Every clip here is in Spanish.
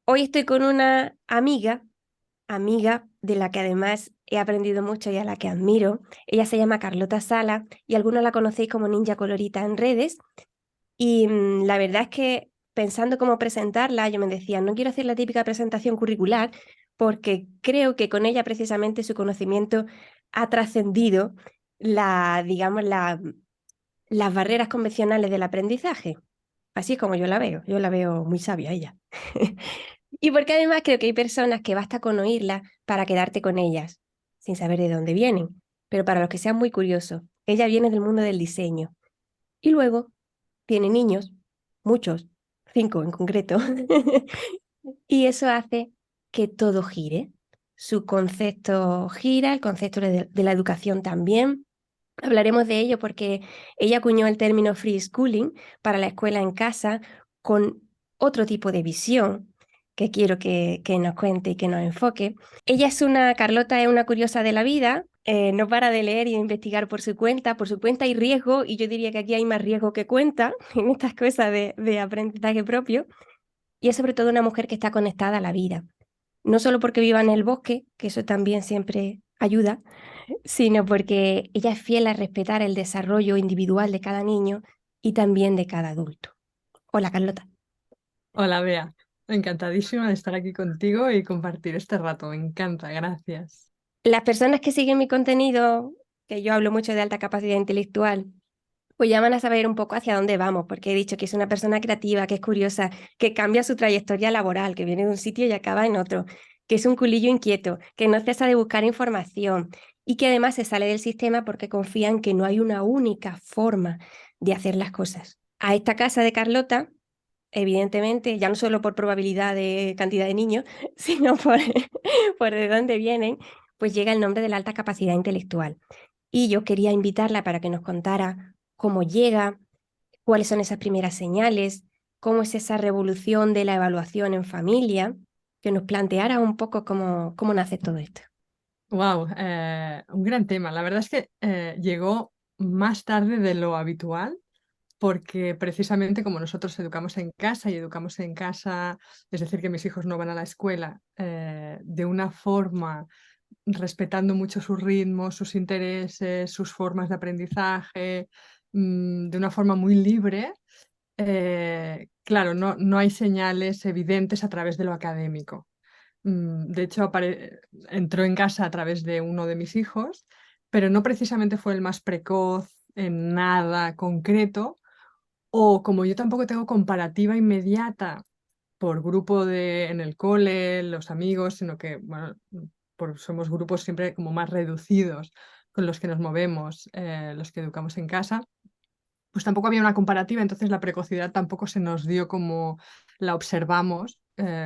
Hoy estoy con una amiga de la que además he aprendido mucho y a la que admiro. Ella se llama Carlota Sala y algunos la conocéis como Ninja Colorita en redes. Y la verdad es que pensando cómo presentarla, yo me decía, no quiero hacer la típica presentación curricular porque creo que con ella precisamente su conocimiento ha trascendido digamos, las barreras convencionales del aprendizaje. Así es como yo la veo muy sabia ella. Y porque además creo que hay personas que basta con oírlas para quedarte con ellas, sin saber de dónde vienen. Pero para los que sean muy curiosos, ella viene del mundo del diseño. Y luego tiene niños, muchos, 5 en concreto, y eso hace que todo gire. Su concepto gira, el concepto de la educación también. Hablaremos de ello porque ella acuñó el término free schooling para la escuela en casa con otro tipo de visión que quiero que nos cuente y que nos enfoque. Carlota es una curiosa de la vida, no para de leer y de investigar por su cuenta hay riesgo, y yo diría que aquí hay más riesgo que cuenta en estas cosas de aprendizaje propio, y es sobre todo una mujer que está conectada a la vida, no solo porque viva en el bosque, que eso también siempre ayuda, sino porque ella es fiel a respetar el desarrollo individual de cada niño y también de cada adulto. Hola, Carlota. Hola, Bea. Encantadísima de estar aquí contigo y compartir este rato. Me encanta, gracias. Las personas que siguen mi contenido, que yo hablo mucho de alta capacidad intelectual, pues ya van a saber un poco hacia dónde vamos, porque he dicho que es una persona creativa, que es curiosa, que cambia su trayectoria laboral, que viene de un sitio y acaba en otro, que es un culillo inquieto, que no cesa de buscar información y que además se sale del sistema porque confía en que no hay una única forma de hacer las cosas. A esta casa de Carlota, evidentemente, ya no solo por probabilidad de cantidad de niños, sino por de dónde vienen, pues llega el nombre de la alta capacidad intelectual. Y yo quería invitarla para que nos contara cómo llega, cuáles son esas primeras señales, cómo es esa revolución de la evaluación en familia, que nos planteara un poco cómo nace todo esto. Wow, un gran tema. La verdad es que llegó más tarde de lo habitual, porque precisamente como nosotros educamos en casa y educamos en casa, es decir, que mis hijos no van a la escuela, de una forma respetando mucho sus ritmos, sus intereses, sus formas de aprendizaje, de una forma muy libre. Claro, no hay señales evidentes a través de lo académico. De hecho, entró en casa a través de uno de mis hijos, pero no precisamente fue el más precoz en nada concreto, o como yo tampoco tengo comparativa inmediata por grupo en el cole, los amigos, sino que, bueno, somos grupos siempre como más reducidos con los que nos movemos, los que educamos en casa, pues tampoco había una comparativa, entonces la precocidad tampoco se nos dio como la observamos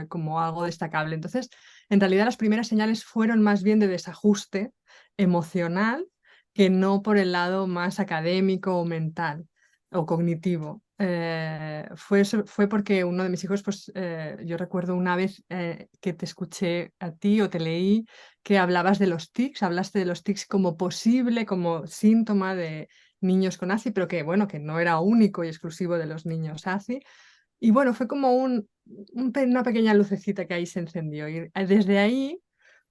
como algo destacable. Entonces, en realidad las primeras señales fueron más bien de desajuste emocional que no por el lado más académico o mental o cognitivo. Fue porque uno de mis hijos, pues yo recuerdo una vez que te escuché a ti o te leí que hablabas de los tics, hablaste de los tics como posible, como síntoma de niños con ASI, pero que bueno, que no era único y exclusivo de los niños ASI. Y bueno, fue como una pequeña lucecita que ahí se encendió. Y desde ahí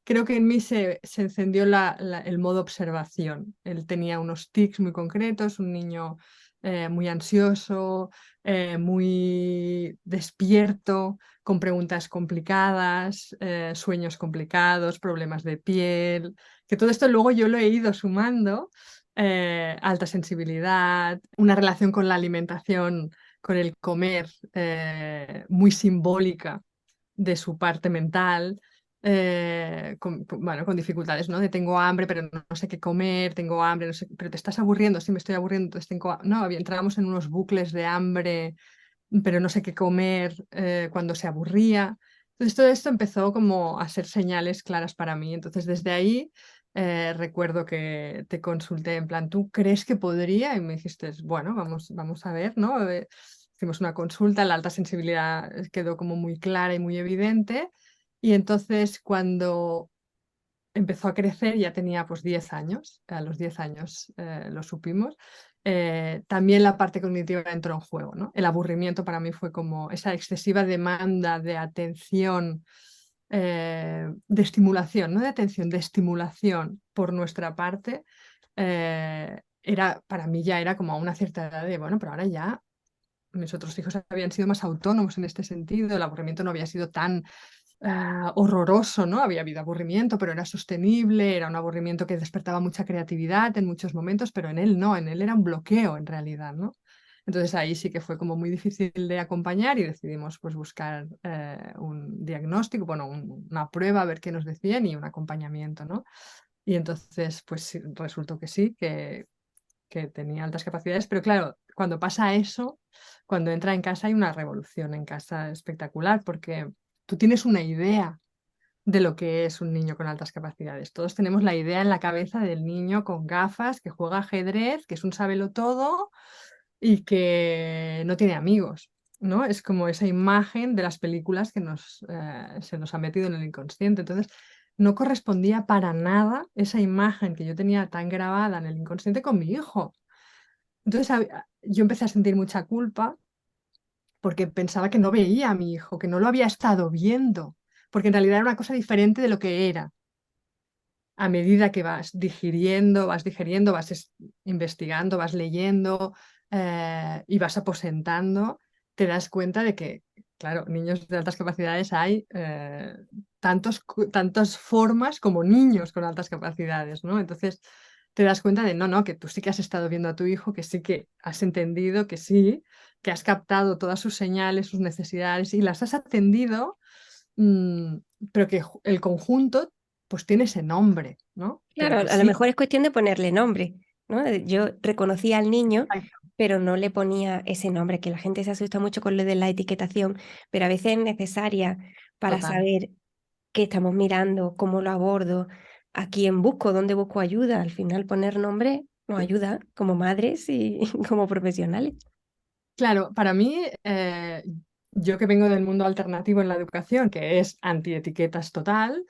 creo que en mí se encendió el modo observación. Él tenía unos tics muy concretos, un niño muy ansioso, muy despierto, con preguntas complicadas, sueños complicados, problemas de piel, que todo esto luego yo lo he ido sumando, alta sensibilidad, una relación con la alimentación, con el comer, muy simbólica de su parte mental, bueno, con dificultades, ¿no? De tengo hambre, pero no sé qué comer, tengo hambre, no sé, pero te estás aburriendo, sí me estoy aburriendo, entonces no, entrábamos en unos bucles de hambre, pero no sé qué comer, cuando se aburría. Entonces todo esto empezó como a ser señales claras para mí. Entonces desde ahí recuerdo que te consulté en plan, ¿tú crees que podría? Y me dijiste, bueno, vamos a ver, ¿no? Hicimos una consulta, la alta sensibilidad quedó como muy clara y muy evidente. Y entonces cuando empezó a crecer, ya tenía pues 10 años, a los 10 años lo supimos, también la parte cognitiva entró en juego, ¿no? El aburrimiento para mí fue como esa excesiva demanda de atención, de estimulación, no de atención, de estimulación por nuestra parte. Para mí ya era como a una cierta edad de, bueno, pero ahora ya mis otros hijos habían sido más autónomos en este sentido, el aburrimiento no había sido tan horroroso, ¿no? Había habido aburrimiento, pero era sostenible, era un aburrimiento que despertaba mucha creatividad en muchos momentos, pero en él no, en él era un bloqueo en realidad, ¿no? Entonces ahí sí que fue como muy difícil de acompañar y decidimos pues buscar un diagnóstico, bueno, una prueba, a ver qué nos decían y un acompañamiento, ¿no? Y entonces pues sí, resultó que sí, que tenía altas capacidades, pero claro, cuando pasa eso, cuando entra en casa hay una revolución en casa espectacular, porque tú tienes una idea de lo que es un niño con altas capacidades. Todos tenemos la idea en la cabeza del niño con gafas, que juega ajedrez, que es un sabelotodo y que no tiene amigos, ¿no? Es como esa imagen de las películas que se nos ha metido en el inconsciente. Entonces, no correspondía para nada esa imagen que yo tenía tan grabada en el inconsciente con mi hijo. Entonces, yo empecé a sentir mucha culpa porque pensaba que no veía a mi hijo, que no lo había estado viendo, porque en realidad era una cosa diferente de lo que era. A medida que vas digiriendo, investigando, vas leyendo y vas aposentando, te das cuenta de que, claro, niños de altas capacidades hay tantas formas como niños con altas capacidades, ¿no? Entonces te das cuenta de, no, no, que tú sí que has estado viendo a tu hijo, que sí que has entendido, que sí, que has captado todas sus señales, sus necesidades y las has atendido, mm, pero que el conjunto pues tiene ese nombre, ¿no? Pero Claro, que a lo sí. mejor es cuestión de ponerle nombre, ¿no? Yo reconocía al niño, Ay, pero no le ponía ese nombre, que la gente se asusta mucho con lo de la etiquetación, pero a veces es necesaria para total. saber qué estamos mirando, cómo lo abordo, a quién busco, dónde busco ayuda. Al final poner nombre nos ayuda como madres y como profesionales. Claro, para mí, yo que vengo del mundo alternativo en la educación, que es antietiquetas total,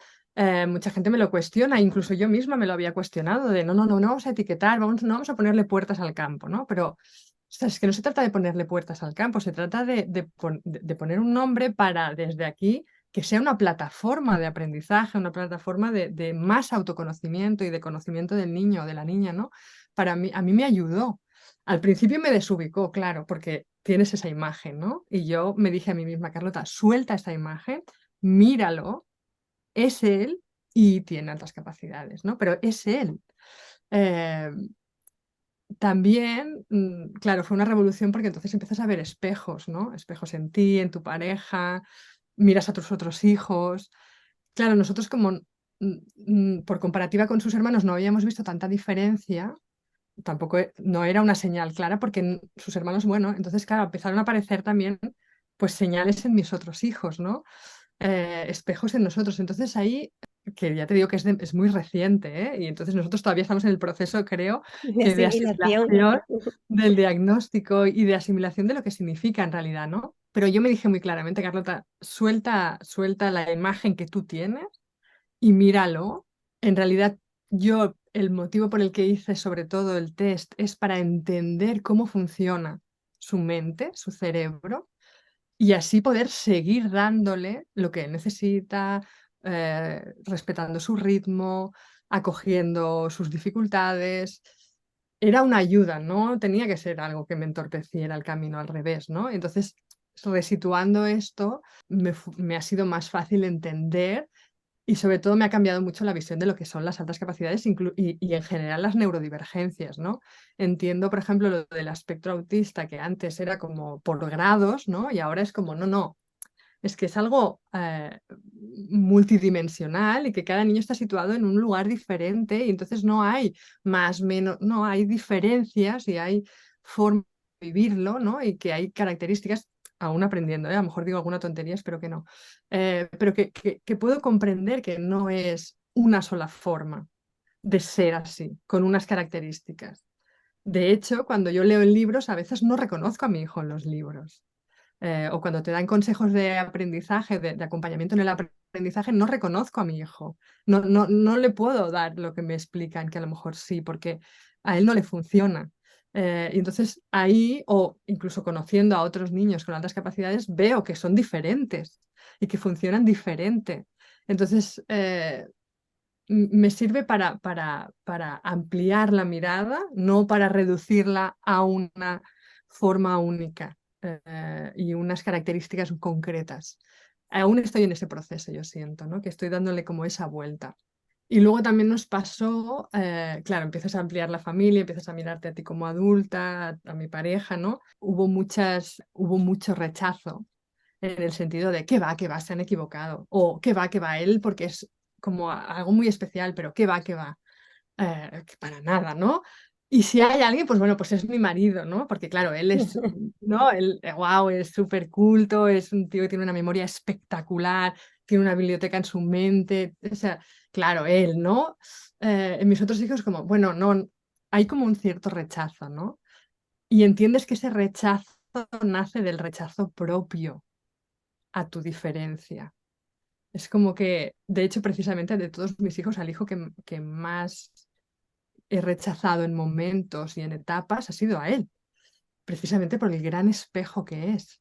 mucha gente me lo cuestiona, incluso yo misma me lo había cuestionado, de no, no, no, no vamos a etiquetar, no vamos a ponerle puertas al campo, ¿no? Pero ostras, es que no se trata de ponerle puertas al campo, se trata de poner un nombre para desde aquí que sea una plataforma de aprendizaje, una plataforma de más autoconocimiento y de conocimiento del niño o de la niña, ¿no? A mí me ayudó. Al principio me desubicó, claro, porque tienes esa imagen, ¿no? Y yo me dije a mí misma, Carlota, suelta esa imagen, míralo, es él y tiene altas capacidades, ¿no? Pero es él. Eh, También, claro, fue una revolución porque entonces empiezas a ver espejos, ¿no? Espejos en ti, en tu pareja, miras a tus otros hijos. Claro, nosotros como por comparativa con sus hermanos no habíamos visto tanta diferencia, tampoco no era una señal clara porque sus hermanos, bueno, entonces claro, empezaron a aparecer también pues señales en mis otros hijos, ¿no? Espejos en nosotros. Entonces ahí, que ya te digo que es muy reciente, ¿eh? Y entonces nosotros todavía estamos en el proceso, creo, De que de asimilación. asimilación del diagnóstico y de asimilación de lo que significa en realidad, ¿no? Pero yo me dije muy claramente, Carlota, suelta la imagen que tú tienes y míralo. En realidad, el motivo por el que hice sobre todo el test es para entender cómo funciona su mente, su cerebro, y así poder seguir dándole lo que él necesita, respetando su ritmo, acogiendo sus dificultades. Era una ayuda, no tenía que ser algo que me entorpeciera el camino al revés, ¿no? Entonces, resituando esto, me ha sido más fácil entender y sobre todo me ha cambiado mucho la visión de lo que son las altas capacidades y en general las neurodivergencias, ¿no? Entiendo, por ejemplo, lo del espectro autista, que antes era como por grados, ¿no? Y ahora es como, no, no, es que es algo multidimensional y que cada niño está situado en un lugar diferente y entonces no hay más, menos, no hay diferencias y hay forma de vivirlo, ¿no? Y que hay características, aún aprendiendo, ¿eh? A lo mejor digo alguna tontería, espero que no, pero que puedo comprender que no es una sola forma de ser así, con unas características. De hecho, cuando yo leo en libros, a veces no reconozco a mi hijo en los libros o cuando te dan consejos de aprendizaje, de acompañamiento en el aprendizaje, no reconozco a mi hijo. No le puedo dar lo que me explican, que a lo mejor sí, porque a él no le funciona. Y entonces ahí, o incluso conociendo a otros niños con altas capacidades, veo que son diferentes y que funcionan diferente. Entonces, me sirve para ampliar la mirada, no para reducirla a una forma única y unas características concretas. Aún estoy en ese proceso, yo siento, ¿no? Que estoy dándole como esa vuelta. Y luego también nos pasó, claro, empiezas a ampliar la familia, empiezas a mirarte a ti como adulta, a mi pareja, ¿no? Hubo mucho rechazo en el sentido de qué va, se han equivocado, o qué va él, porque es como algo muy especial, pero qué va, que para nada, ¿no? Y si hay alguien, pues bueno, pues es mi marido, ¿no? Porque claro, él es, ¿no? Él, wow, es súper culto, es un tío que tiene una memoria espectacular, tiene una biblioteca en su mente, o sea, claro, él, ¿no? En mis otros hijos como, bueno, no, hay como un cierto rechazo, ¿no? Y entiendes que ese rechazo nace del rechazo propio a tu diferencia. Es como que, de hecho, precisamente de todos mis hijos, al hijo que más he rechazado en momentos y en etapas ha sido a él, precisamente por el gran espejo que es.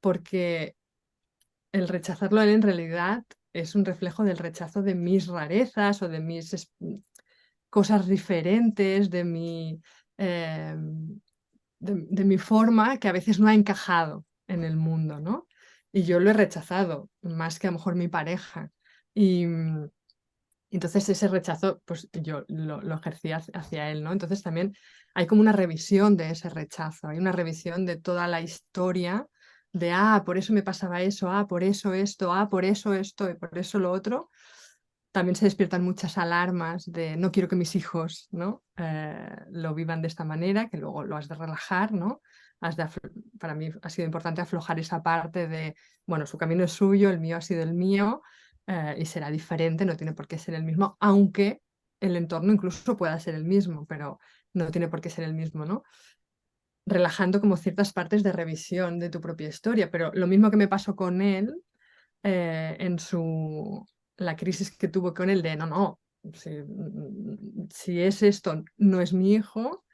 Porque el rechazarlo a él en realidad es un reflejo del rechazo de mis rarezas o de mis cosas diferentes, eh, de mi forma que a veces no ha encajado en el mundo, ¿no? Y yo lo he rechazado, más que a lo mejor mi pareja. Y entonces ese rechazo, pues yo lo ejercía hacia él, ¿no? Entonces también hay como una revisión de ese rechazo, hay una revisión de toda la historia de, por eso me pasaba eso, por eso esto, por eso esto y por eso lo otro. También se despiertan muchas alarmas de no quiero que mis hijos, ¿no? Lo vivan de esta manera, que luego lo has de relajar, ¿no? Para mí ha sido importante aflojar esa parte de, bueno, su camino es suyo, el mío ha sido el mío, y será diferente, no tiene por qué ser el mismo, aunque el entorno incluso pueda ser el mismo, pero no tiene por qué ser el mismo, ¿no? Relajando como ciertas partes de revisión de tu propia historia, pero lo mismo que me pasó con él, en la crisis que tuvo con él de no, si es esto, no es mi hijo,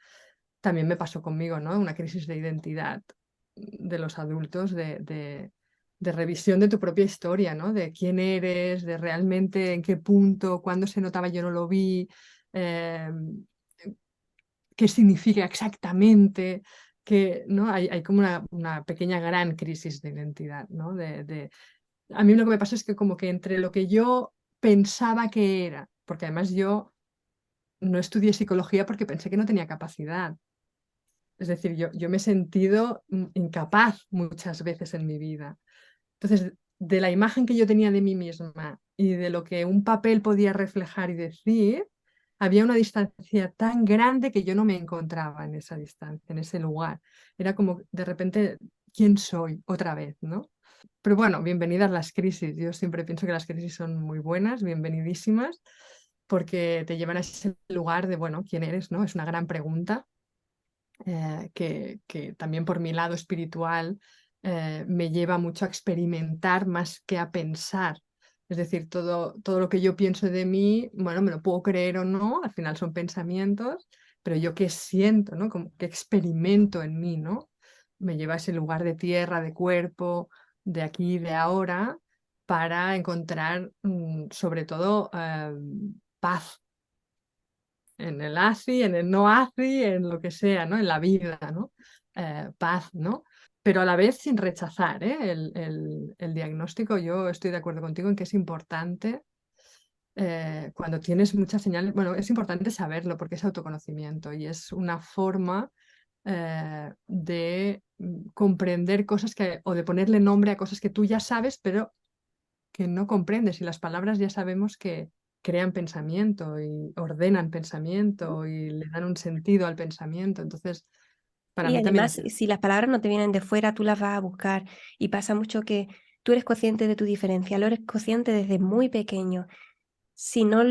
también me pasó conmigo, ¿no? Una crisis de identidad de los adultos, de revisión de tu propia historia, ¿no? De quién eres, de realmente en qué punto, cuándo se notaba yo no lo vi, eh, qué significa exactamente, que, ¿no? Hay como una pequeña gran crisis de identidad, ¿no? A mí lo que me pasó es que como que entre lo que yo pensaba que era, porque además yo no estudié psicología porque pensé que no tenía capacidad. Es decir, yo me he sentido incapaz muchas veces en mi vida. Entonces, de la imagen que yo tenía de mí misma y de lo que un papel podía reflejar y decir, había una distancia tan grande que yo no me encontraba en esa distancia, en ese lugar. Era como de repente, ¿quién soy otra vez, no? Pero bueno, bienvenidas las crisis. Yo siempre pienso que las crisis son muy buenas, bienvenidísimas, porque te llevan a ese lugar de, bueno, ¿quién eres? ¿No? Es una gran pregunta, que también por mi lado espiritual me lleva mucho a experimentar más que a pensar. Es decir, todo lo que yo pienso de mí, bueno, me lo puedo creer o no, al final son pensamientos, pero yo qué siento, ¿no? Como que experimento en mí, ¿no? Me lleva a ese lugar de tierra, de cuerpo, de aquí y de ahora, para encontrar sobre todo paz en el ASI, en el no ASI, en lo que sea, ¿no? En la vida, ¿no? Paz, ¿no? Pero a la vez sin rechazar, ¿eh? El diagnóstico, yo estoy de acuerdo contigo en que es importante, cuando tienes muchas señales, bueno, es importante saberlo porque es autoconocimiento y es una forma de comprender cosas o de ponerle nombre a cosas que tú ya sabes, pero que no comprendes. Y las palabras ya sabemos que crean pensamiento y ordenan pensamiento y le dan un sentido al pensamiento. Entonces, para Y mí también además, es eso. si las palabras no te vienen de fuera, tú las vas a buscar. Y pasa mucho que tú eres consciente de tu diferencia, lo eres consciente desde muy pequeño. Si no,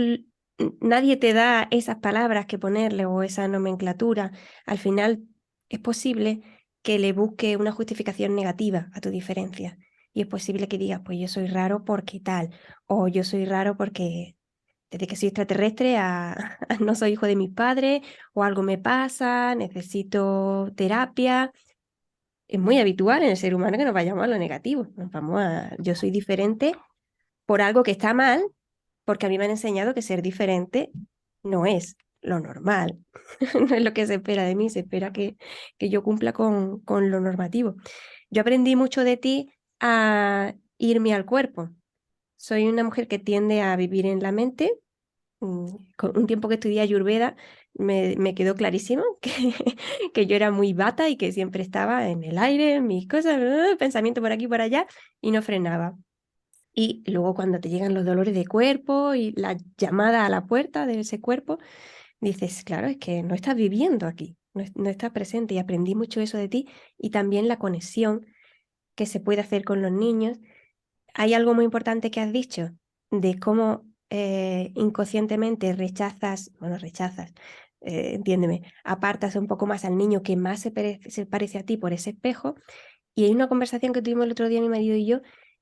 nadie te da esas palabras que ponerle o esa nomenclatura, al final es posible que le busque una justificación negativa a tu diferencia. Y es posible que digas, pues yo soy raro porque tal, o yo soy raro porque desde que soy extraterrestre a no soy hijo de mis padres, o algo me pasa, necesito terapia. Es muy habitual en el ser humano que nos vayamos a lo negativo. Yo soy diferente por algo que está mal, porque a mí me han enseñado que ser diferente no es lo normal, no es lo que se espera de mí, se espera que yo cumpla con lo normativo. Yo aprendí mucho de ti a irme al cuerpo. Soy una mujer que tiende a vivir en la mente. Con un tiempo que estudié Ayurveda, me quedó clarísimo que yo era muy bata y que siempre estaba en el aire, en mis cosas, pensamiento por aquí y por allá, y no frenaba. Y luego cuando te llegan los dolores de cuerpo y la llamada a la puerta de ese cuerpo, dices, claro, es que no estás viviendo aquí, no estás presente. Y aprendí mucho eso de ti y también la conexión que se puede hacer con los niños. Hay algo muy importante que has dicho de cómo inconscientemente rechazas, entiéndeme, apartas un poco más al niño que más se parece a ti por ese espejo. Y hay una conversación que tuvimos el otro día mi marido y yo,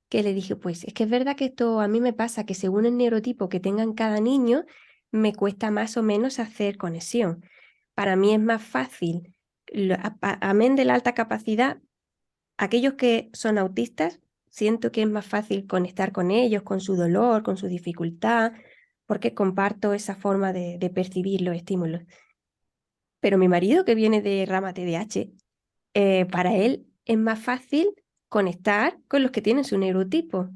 que le dije, pues es que es verdad que esto a mí me pasa, que según el neurotipo que tengan cada niño, me cuesta más o menos hacer conexión. Para mí es más fácil, amén de la alta capacidad, aquellos que son autistas, siento que es más fácil conectar con ellos, con su dolor, con su dificultad, porque comparto esa forma de percibir los estímulos. Pero mi marido, que viene de rama TDAH, para él es más fácil conectar con los que tienen su neurotipo.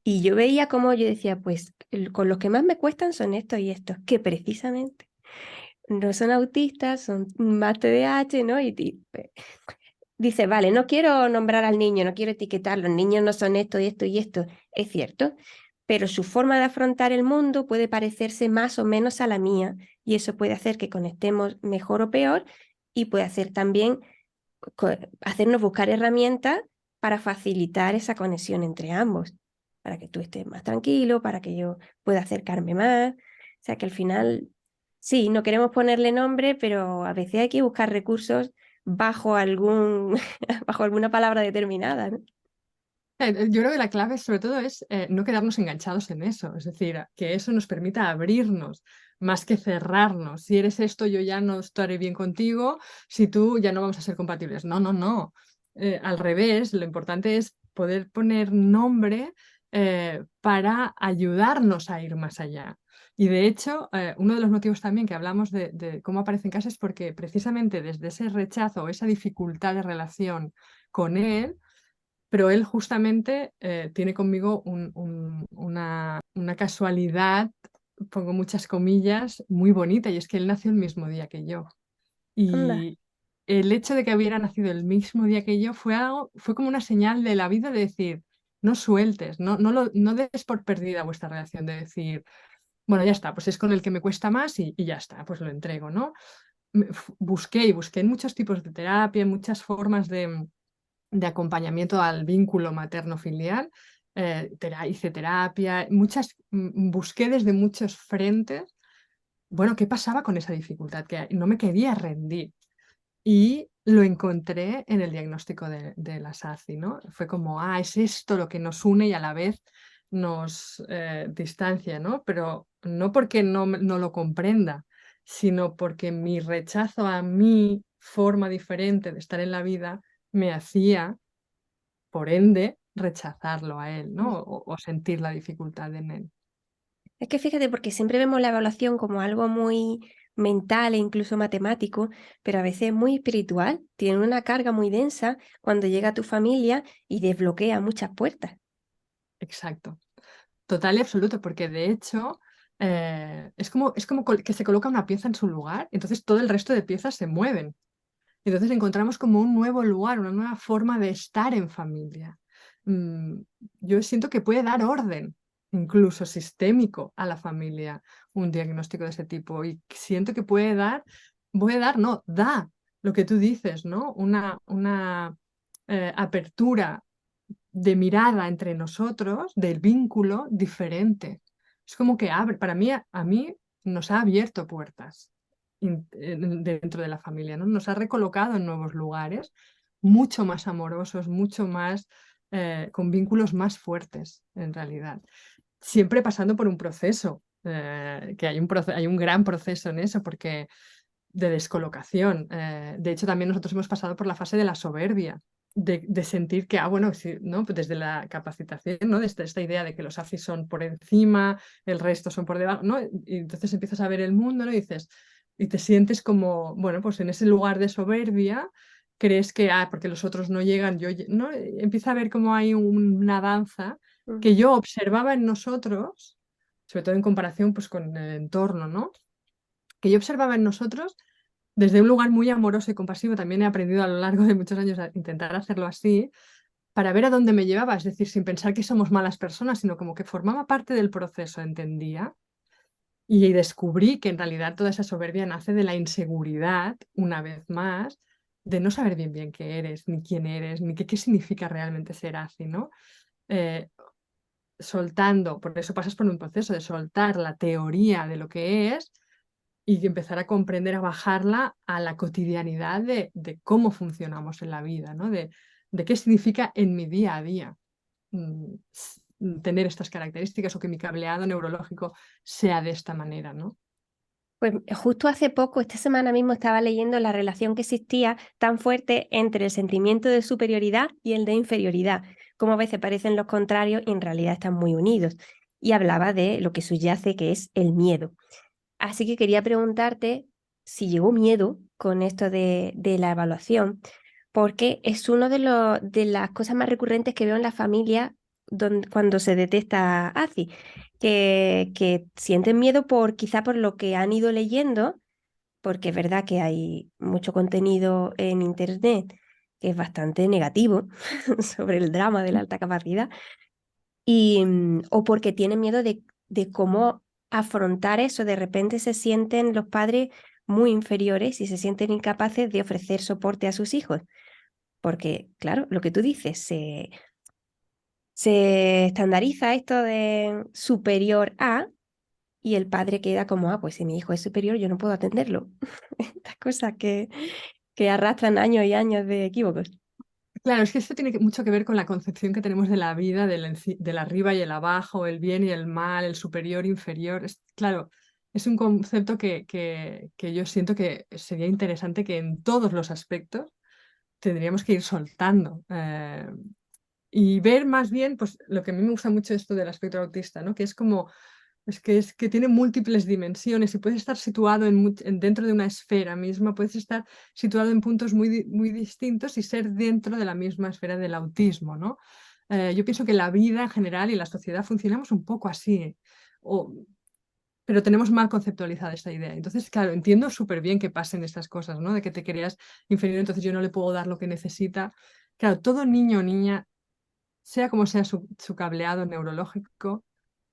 Y yo veía como yo decía, pues con los que más me cuestan son estos y estos, que precisamente no son autistas, son más TDAH, ¿no? Dice, vale, no quiero nombrar al niño, no quiero etiquetar, los niños no son esto y esto y esto, es cierto, pero su forma de afrontar el mundo puede parecerse más o menos a la mía y eso puede hacer que conectemos mejor o peor y puede hacer también hacernos buscar herramientas para facilitar esa conexión entre ambos, para que tú estés más tranquilo, para que yo pueda acercarme más. O sea que al final, sí, no queremos ponerle nombre, pero a veces hay que buscar recursos bajo bajo alguna palabra determinada, ¿no? Yo creo que la clave sobre todo es no quedarnos enganchados en eso, es decir, que eso nos permita abrirnos más que cerrarnos. Si eres esto, yo ya no estaré bien contigo, si tú ya no vamos a ser compatibles. No, no, no. Al revés, lo importante es poder poner nombre para ayudarnos a ir más allá. Y de hecho, uno de los motivos también que hablamos de cómo aparece en casa es porque precisamente desde ese rechazo o esa dificultad de relación con él, pero él justamente tiene conmigo una casualidad, pongo muchas comillas, muy bonita, y es que él nació el mismo día que yo. Anda. Y el hecho de que hubiera nacido el mismo día que yo fue como una señal de la vida de decir, no sueltes, no des por perdida vuestra relación, de decir, bueno, ya está, pues es con el que me cuesta más y ya está, pues lo entrego, ¿no? Busqué y busqué en muchos tipos de terapia, en muchas formas de acompañamiento al vínculo materno-filial. Hice terapia, busqué desde muchos frentes, bueno, qué pasaba con esa dificultad, que no me quería rendir. Y lo encontré en el diagnóstico de la SACI, ¿no? Fue como, es esto lo que nos une y a la vez nos distancia, ¿no? Pero no porque no lo comprenda, sino porque mi rechazo a mi forma diferente de estar en la vida me hacía, por ende, rechazarlo a él, ¿no? O sentir la dificultad en él. Es que fíjate, porque siempre vemos la evaluación como algo muy mental e incluso matemático, pero a veces es muy espiritual, tiene una carga muy densa cuando llega a tu familia y desbloquea muchas puertas. Exacto. Total y absoluto, porque de hecho es como que se coloca una pieza en su lugar, entonces todo el resto de piezas se mueven. Entonces encontramos como un nuevo lugar, una nueva forma de estar en familia. Mm, yo siento que puede dar orden, incluso sistémico, a la familia un diagnóstico de ese tipo. Y siento que no, da lo que tú dices, ¿no? Una apertura de mirada entre nosotros, del vínculo diferente. Es como que abre, para mí, a mí nos ha abierto puertas dentro de la familia, ¿no? Nos ha recolocado en nuevos lugares, mucho más amorosos, mucho más, con vínculos más fuertes, en realidad. Siempre pasando por un proceso. que hay un gran proceso en eso, porque de descolocación. De hecho, también nosotros hemos pasado por la fase de la soberbia, de sentir que, bueno, sí, ¿no? Pues desde la capacitación, ¿no? Desde esta idea de que los AFIS son por encima, el resto son por debajo, ¿no? Y entonces empiezas a ver el mundo, ¿no? Y dices, y te sientes como, bueno, pues en ese lugar de soberbia, crees que, porque los otros no llegan, ¿no? Empieza a ver como hay una danza Mm. que yo observaba en nosotros, sobre todo en comparación pues con el entorno, ¿no? Que yo observaba en nosotros desde un lugar muy amoroso y compasivo. También he aprendido a lo largo de muchos años a intentar hacerlo así, para ver a dónde me llevaba, es decir, sin pensar que somos malas personas, sino como que formaba parte del proceso, entendía. Y descubrí que en realidad toda esa soberbia nace de la inseguridad, una vez más, de no saber bien qué eres, ni quién eres, ni qué significa realmente ser así, ¿no? Eh, Soltando, por eso pasas por un proceso de soltar la teoría de lo que es y empezar a comprender, a bajarla a la cotidianidad de cómo funcionamos en la vida, ¿no? De qué significa en mi día a día tener estas características o que mi cableado neurológico sea de esta manera, ¿no? Pues justo hace poco, esta semana mismo, estaba leyendo la relación que existía tan fuerte entre el sentimiento de superioridad y el de inferioridad, como a veces parecen los contrarios y en realidad están muy unidos. Y hablaba de lo que subyace, que es el miedo. Así que quería preguntarte si llegó miedo con esto de la evaluación, porque es una de las cosas más recurrentes que veo en la familia cuando se detecta ACI, que sienten miedo quizá por lo que han ido leyendo, porque es verdad que hay mucho contenido en Internet que es bastante negativo sobre el drama de la alta capacidad, o porque tienen miedo de cómo afrontar eso. De repente se sienten los padres muy inferiores y se sienten incapaces de ofrecer soporte a sus hijos. Porque, claro, lo que tú dices, se estandariza esto de superior a, y el padre queda como, pues si mi hijo es superior, yo no puedo atenderlo. Estas cosas que arrastran años y años de equívocos. Claro, es que esto tiene mucho que ver con la concepción que tenemos de la vida, del arriba y el abajo, el bien y el mal, el superior, inferior. Claro, es un concepto que yo siento que sería interesante que en todos los aspectos tendríamos que ir soltando. Y ver más bien, pues lo que a mí me gusta mucho esto del espectro autista, ¿no? Que es como, es que tiene múltiples dimensiones y puedes estar situado dentro de una esfera misma, puedes estar situado en puntos muy distintos y ser dentro de la misma esfera del autismo, ¿no? Yo pienso que la vida en general y la sociedad funcionamos un poco así, o, pero tenemos mal conceptualizada esta idea. Entonces, claro, entiendo súper bien que pasen estas cosas, ¿no? De que te creas inferior, entonces yo no le puedo dar lo que necesita. Claro, todo niño o niña, sea como sea su cableado neurológico,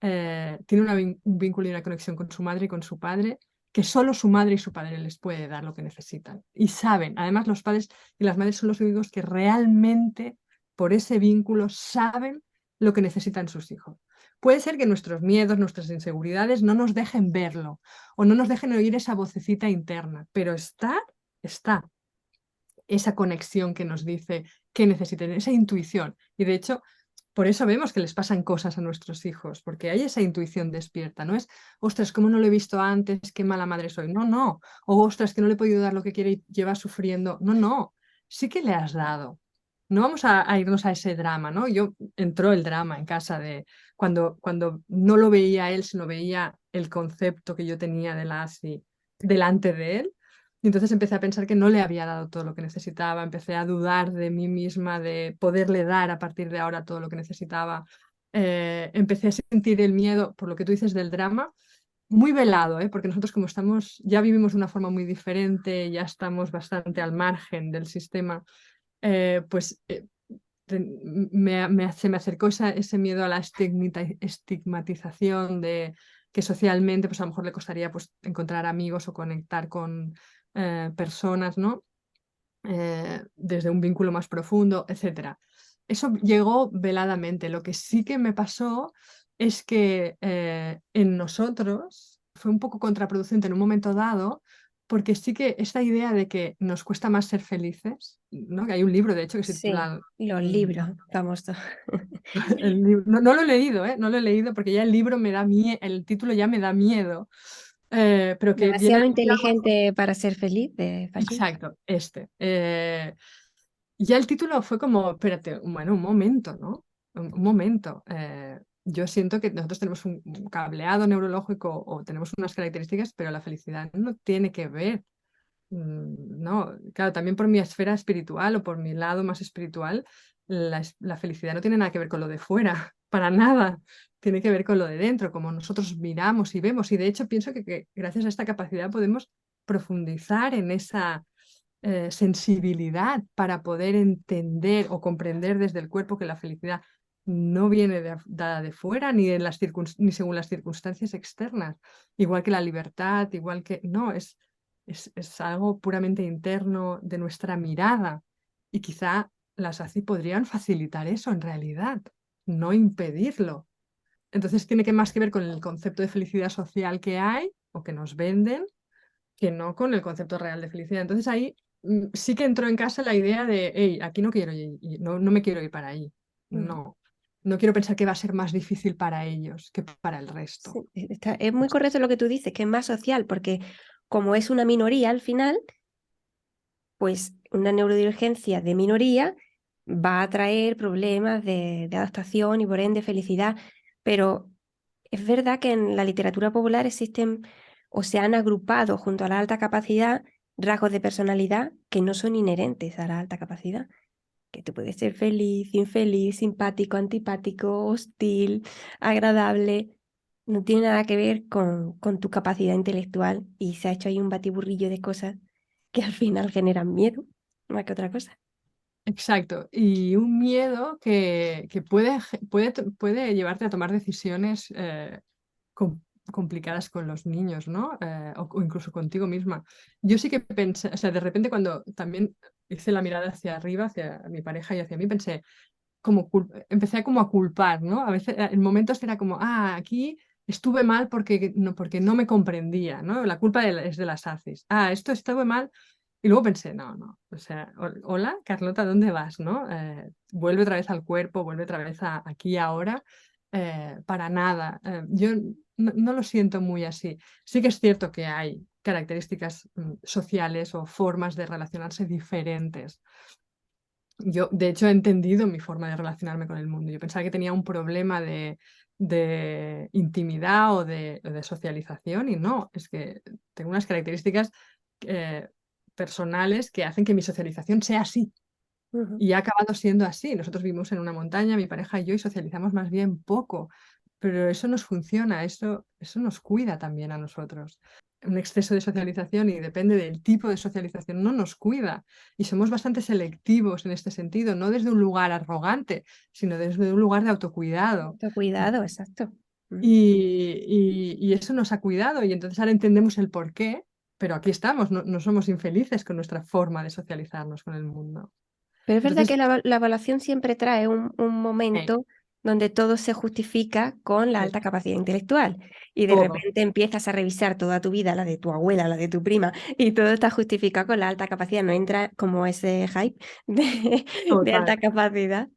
tiene un vínculo y una conexión con su madre y con su padre, que solo su madre y su padre les puede dar lo que necesitan. Y saben, además los padres y las madres son los únicos que realmente, por ese vínculo, saben lo que necesitan sus hijos. Puede ser que nuestros miedos, nuestras inseguridades no nos dejen verlo o no nos dejen oír esa vocecita interna, pero está esa conexión que nos dice qué necesitan, esa intuición. Y de hecho, por eso vemos que les pasan cosas a nuestros hijos, porque hay esa intuición despierta. No es, ostras, ¿cómo no lo he visto antes? Qué mala madre soy. No, no. O ostras, que no le he podido dar lo que quiere y lleva sufriendo. No, no. Sí que le has dado. No vamos a irnos a ese drama, ¿no? Entró el drama en casa de cuando no lo veía él, sino veía el concepto que yo tenía de la ASI delante de él. Y entonces empecé a pensar que no le había dado todo lo que necesitaba, empecé a dudar de mí misma, de poderle dar a partir de ahora todo lo que necesitaba. Empecé a sentir el miedo, por lo que tú dices del drama, muy velado, ¿eh? Porque nosotros como ya vivimos de una forma muy diferente, ya estamos bastante al margen del sistema, pues se me acercó ese miedo a la estigmatización de que socialmente pues a lo mejor le costaría pues encontrar amigos o conectar con personas, ¿no? Desde un vínculo más profundo, etcétera. Eso llegó veladamente. Lo que sí que me pasó es que en nosotros fue un poco contraproducente en un momento dado porque sí que esta idea de que nos cuesta más ser felices, ¿no? Que hay un libro, de hecho, que se Sí, titula los libros famosos. No lo he leído, ¿eh? No lo he leído porque ya el libro me da miedo, el título ya me da miedo, pero que viene Demasiado de un lado. inteligente para ser feliz, de Fayol. Exacto, ya el título fue como, espérate, bueno, un momento, ¿no? Un momento. Yo siento que nosotros tenemos un cableado neurológico o tenemos unas características, pero la felicidad no tiene que ver. No, claro, también por mi esfera espiritual o por mi lado más espiritual, la felicidad no tiene nada que ver con lo de fuera, para nada. Tiene que ver con lo de dentro, como nosotros miramos y vemos. Y de hecho pienso que gracias a esta capacidad podemos profundizar en esa sensibilidad para poder entender o comprender desde el cuerpo que la felicidad no viene dada de fuera ni según las circunstancias externas, igual que la libertad, igual que... No, es algo puramente interno de nuestra mirada y quizá las ACI podrían facilitar eso en realidad, no impedirlo. Entonces tiene que más que ver con el concepto de felicidad social que hay o que nos venden que no con el concepto real de felicidad. Entonces ahí sí que entró en casa la idea de, hey, aquí no quiero ir, no me quiero ir para ahí. Ujú. No, no quiero pensar que va a ser más difícil para ellos que para el resto. Sí, es muy correcto lo que tú dices, que es más social, porque como es una minoría al final, pues una neurodivergencia de minoría va a traer problemas de adaptación y por ende felicidad. Pero es verdad que en la literatura popular existen o se han agrupado junto a la alta capacidad rasgos de personalidad que no son inherentes a la alta capacidad. Que tú puedes ser feliz, infeliz, simpático, antipático, hostil, agradable. No tiene nada que ver con tu capacidad intelectual y se ha hecho ahí un batiburrillo de cosas que al final generan miedo, más que otra cosa. Exacto. Y un miedo que puede llevarte a tomar decisiones complicadas con los niños, ¿no? O incluso contigo misma. Yo sí que pensé, o sea, de repente cuando también hice la mirada hacia arriba, hacia mi pareja y hacia mí, pensé, empecé como a culpar, ¿no? A veces en momentos era como, aquí estuve mal porque no me comprendía, ¿no? La culpa es de las ACIs. Esto estuve mal. Y luego pensé, no, o sea, hola, Carlota, ¿dónde vas, no? Vuelve otra vez al cuerpo, vuelve otra vez aquí y ahora, para nada. Yo no lo siento muy así. Sí que es cierto que hay características sociales o formas de relacionarse diferentes. Yo, de hecho, he entendido mi forma de relacionarme con el mundo. Yo pensaba que tenía un problema de intimidad o de socialización y no, es que tengo unas características eh, personales que hacen que mi socialización sea así Ujú. y ha acabado siendo así. Nosotros vivimos en una montaña, mi pareja y yo, y socializamos más bien poco, pero eso nos funciona, eso nos cuida también a nosotros. Un exceso de socialización y depende del tipo de socialización no nos cuida y somos bastante selectivos en este sentido, no desde un lugar arrogante, sino desde un lugar de autocuidado. Cuidado, exacto. Mm. Y eso nos ha cuidado y entonces ahora entendemos el por qué, pero aquí estamos, no somos infelices con nuestra forma de socializarnos con el mundo. Pero es verdad Entonces, que la evaluación siempre trae un eh, momento donde todo se justifica con la eh, alta capacidad intelectual y de todo. repente empiezas a revisar toda tu vida, la de tu abuela, la de tu prima, y todo está justificado con la alta capacidad, no entra como ese hype de Total, alta capacidad.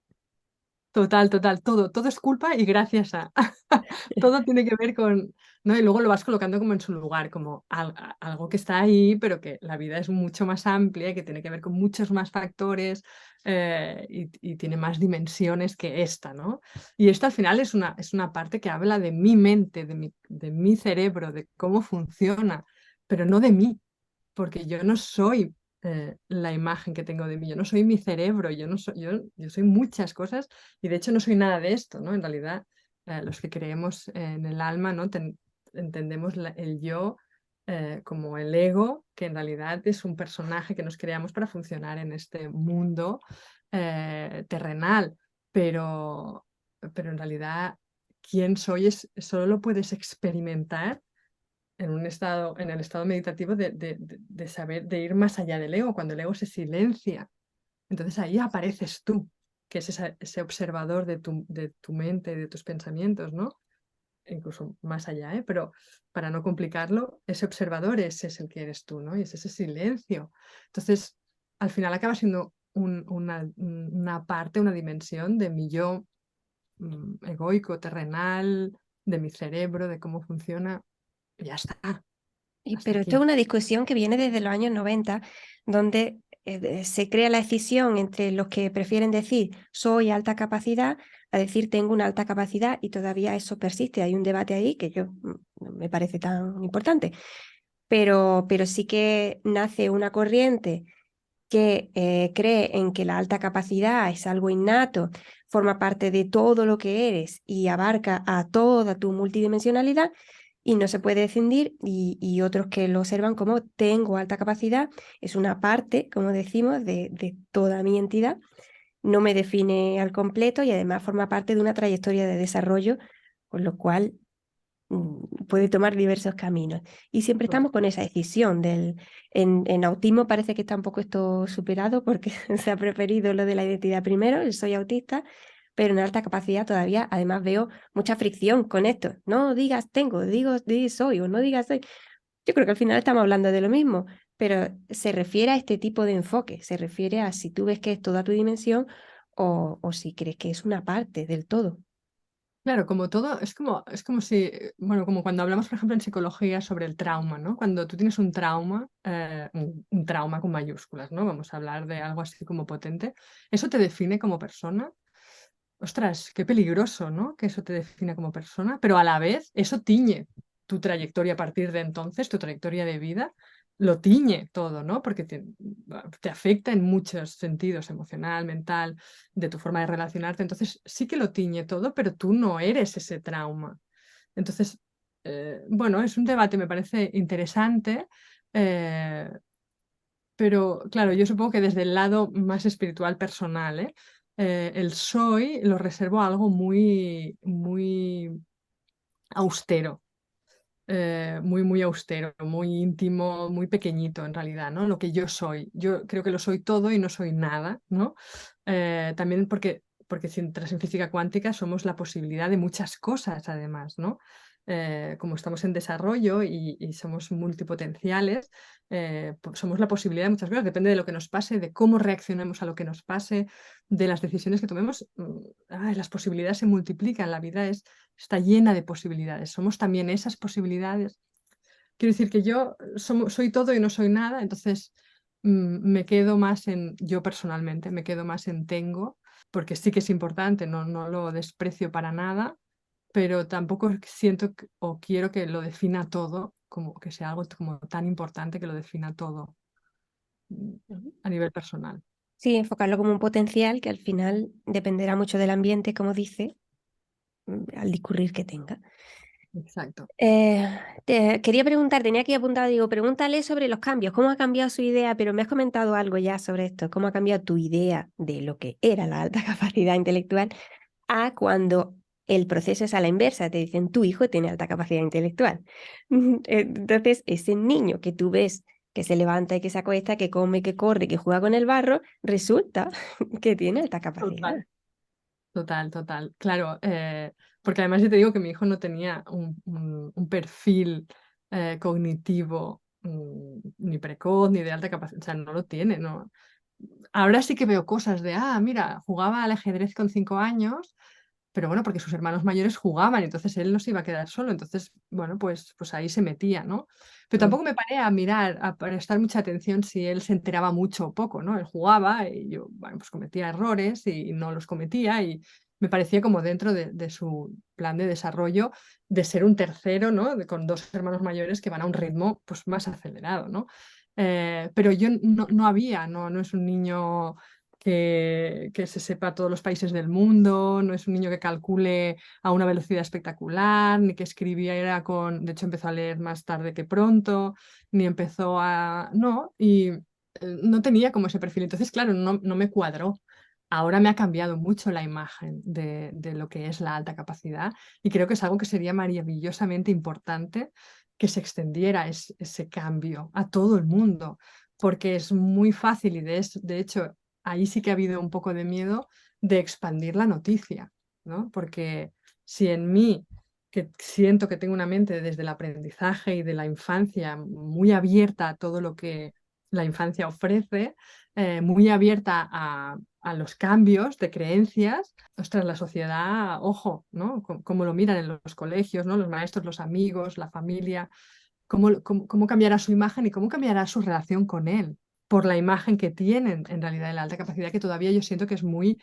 total, todo es culpa y gracias a. Todo tiene que ver con, ¿no? Y luego lo vas colocando como en su lugar, como algo que está ahí, pero que la vida es mucho más amplia y que tiene que ver con muchos más factores y tiene más dimensiones que esta, ¿no? Y esto al final es una parte que habla de mi mente, de mi cerebro, de cómo funciona, pero no de mí, porque yo no soy la imagen que tengo de mí, yo no soy mi cerebro, yo soy muchas cosas y de hecho no soy nada de esto, ¿no? En realidad, los que creemos en el alma, ¿no? Entendemos el yo como el ego, que en realidad es un personaje que nos creamos para funcionar en este mundo terrenal, pero, pero en realidad quién soy solo lo puedes experimentar en el estado meditativo de saber, de ir más allá del ego, cuando el ego se silencia. Entonces ahí apareces tú, que es ese observador de tu mente, de tus pensamientos, ¿no? incluso más allá, ¿eh? Pero para no complicarlo, ese observador, ese es el que eres tú, ¿no? Y es ese silencio. Entonces, al final acaba siendo una parte, una dimensión de mi yo egoico, terrenal, de mi cerebro, de cómo funciona. Ya está, hasta Pero esto es aquí. una discusión que viene desde los años 90, donde se crea la escisión entre los que prefieren decir soy alta capacidad a decir tengo una alta capacidad y todavía eso persiste. Hay un debate ahí que yo no me parece tan importante, pero sí que nace una corriente que cree en que la alta capacidad es algo innato, forma parte de todo lo que eres y abarca a toda tu multidimensionalidad y no se puede descindir, y otros que lo observan como tengo alta capacidad, es una parte, como decimos, de toda mi entidad, no me define al completo y además forma parte de una trayectoria de desarrollo, con lo cual puede tomar diversos caminos. Y siempre estamos con esa decisión en autismo parece que está un poco esto superado porque se ha preferido lo de la identidad primero, el soy autista, pero en alta capacidad todavía además veo mucha fricción con esto. No digas tengo, di soy o no digas soy. Yo creo que al final estamos hablando de lo mismo, pero se refiere a este tipo de enfoque, se refiere a si tú ves que es toda tu dimensión o si crees que es una parte del todo. Claro, como todo, es como si, bueno, como cuando hablamos, por ejemplo, en psicología sobre el trauma, ¿no? Cuando tú tienes un trauma, un trauma con mayúsculas, ¿no? Vamos a hablar de algo así como potente, ¿eso te define como persona? Ostras, qué peligroso, ¿no? Que eso te define como persona, pero a la vez eso tiñe tu trayectoria a partir de entonces, tu trayectoria de vida, lo tiñe todo, ¿no? Porque te afecta en muchos sentidos, emocional, mental, de tu forma de relacionarte. Entonces sí que lo tiñe todo, pero tú no eres ese trauma. Entonces, bueno, es un debate, me parece interesante. eh, pero claro, yo supongo que desde el lado más espiritual personal, ¿eh? El soy lo reservo a algo muy, muy austero, muy austero, muy íntimo, muy pequeñito en realidad, ¿no? Lo que yo soy. Yo creo que lo soy todo y no soy nada, ¿no? También porque si entras en física cuántica somos la posibilidad de muchas cosas además, ¿no? Como estamos en desarrollo y somos multipotenciales, pues somos la posibilidad de muchas cosas. Depende de lo que nos pase, de cómo reaccionemos a lo que nos pase, de las decisiones que tomemos. Las posibilidades se multiplican, la vida está llena de posibilidades. Somos también esas posibilidades. Quiero decir que yo soy todo y no soy nada, entonces me quedo más en, yo personalmente, me quedo más en tengo, porque sí que es importante, no lo desprecio para nada, pero tampoco siento o quiero que lo defina todo, como que sea algo como tan importante que lo defina todo mm, a nivel personal. Sí, enfocarlo como un potencial que al final dependerá mucho del ambiente, como dice, al discurrir que tenga. Exacto. Te quería preguntar, tenía aquí apuntado, digo, pregúntale sobre los cambios, cómo ha cambiado su idea, pero me has comentado algo ya sobre esto, cómo ha cambiado tu idea de lo que era la alta capacidad intelectual a cuando el proceso es a la inversa, te dicen, tu hijo tiene alta capacidad intelectual. Entonces, ese niño que tú ves que se levanta y que se acuesta, que come, que corre, que juega con el barro, resulta que tiene alta capacidad. Total. Total, total. Claro, porque además yo te digo que mi hijo no tenía un perfil cognitivo ni precoz ni de alta capacidad, o sea, no lo tiene, ¿no? Ahora sí que veo cosas de, mira, jugaba al ajedrez con 5 años, pero bueno, porque sus hermanos mayores jugaban, y entonces él no se iba a quedar solo, entonces, bueno, pues ahí se metía, ¿no? Pero Mm. tampoco me paré a mirar, a prestar mucha atención si él se enteraba mucho o poco, ¿no? Él jugaba y yo, bueno, pues cometía errores y no los cometía y me parecía como dentro de su plan de desarrollo de ser un tercero, ¿no? Con dos hermanos mayores que van a un ritmo pues más acelerado, ¿no? Pero yo no es un niño que se sepa todos los países del mundo, no es un niño que calcule a una velocidad espectacular, ni que escribiera con, de hecho empezó a leer más tarde que pronto, ni empezó a, no, y no tenía como ese perfil, entonces claro, no me cuadró. Ahora me ha cambiado mucho la imagen de lo que es la alta capacidad y creo que es algo que sería maravillosamente importante que se extendiera ese cambio a todo el mundo, porque es muy fácil y de hecho ahí sí que ha habido un poco de miedo de expandir la noticia, ¿no? Porque si en mí que siento que tengo una mente desde el aprendizaje y de la infancia muy abierta a todo lo que la infancia ofrece, muy abierta a los cambios de creencias. Ostras, la sociedad, ojo, ¿no? Cómo lo miran en los colegios, ¿no? Los maestros, los amigos, la familia, cómo cambiará su imagen y cómo cambiará su relación con él por la imagen que tienen en realidad de la alta capacidad, que todavía yo siento que es muy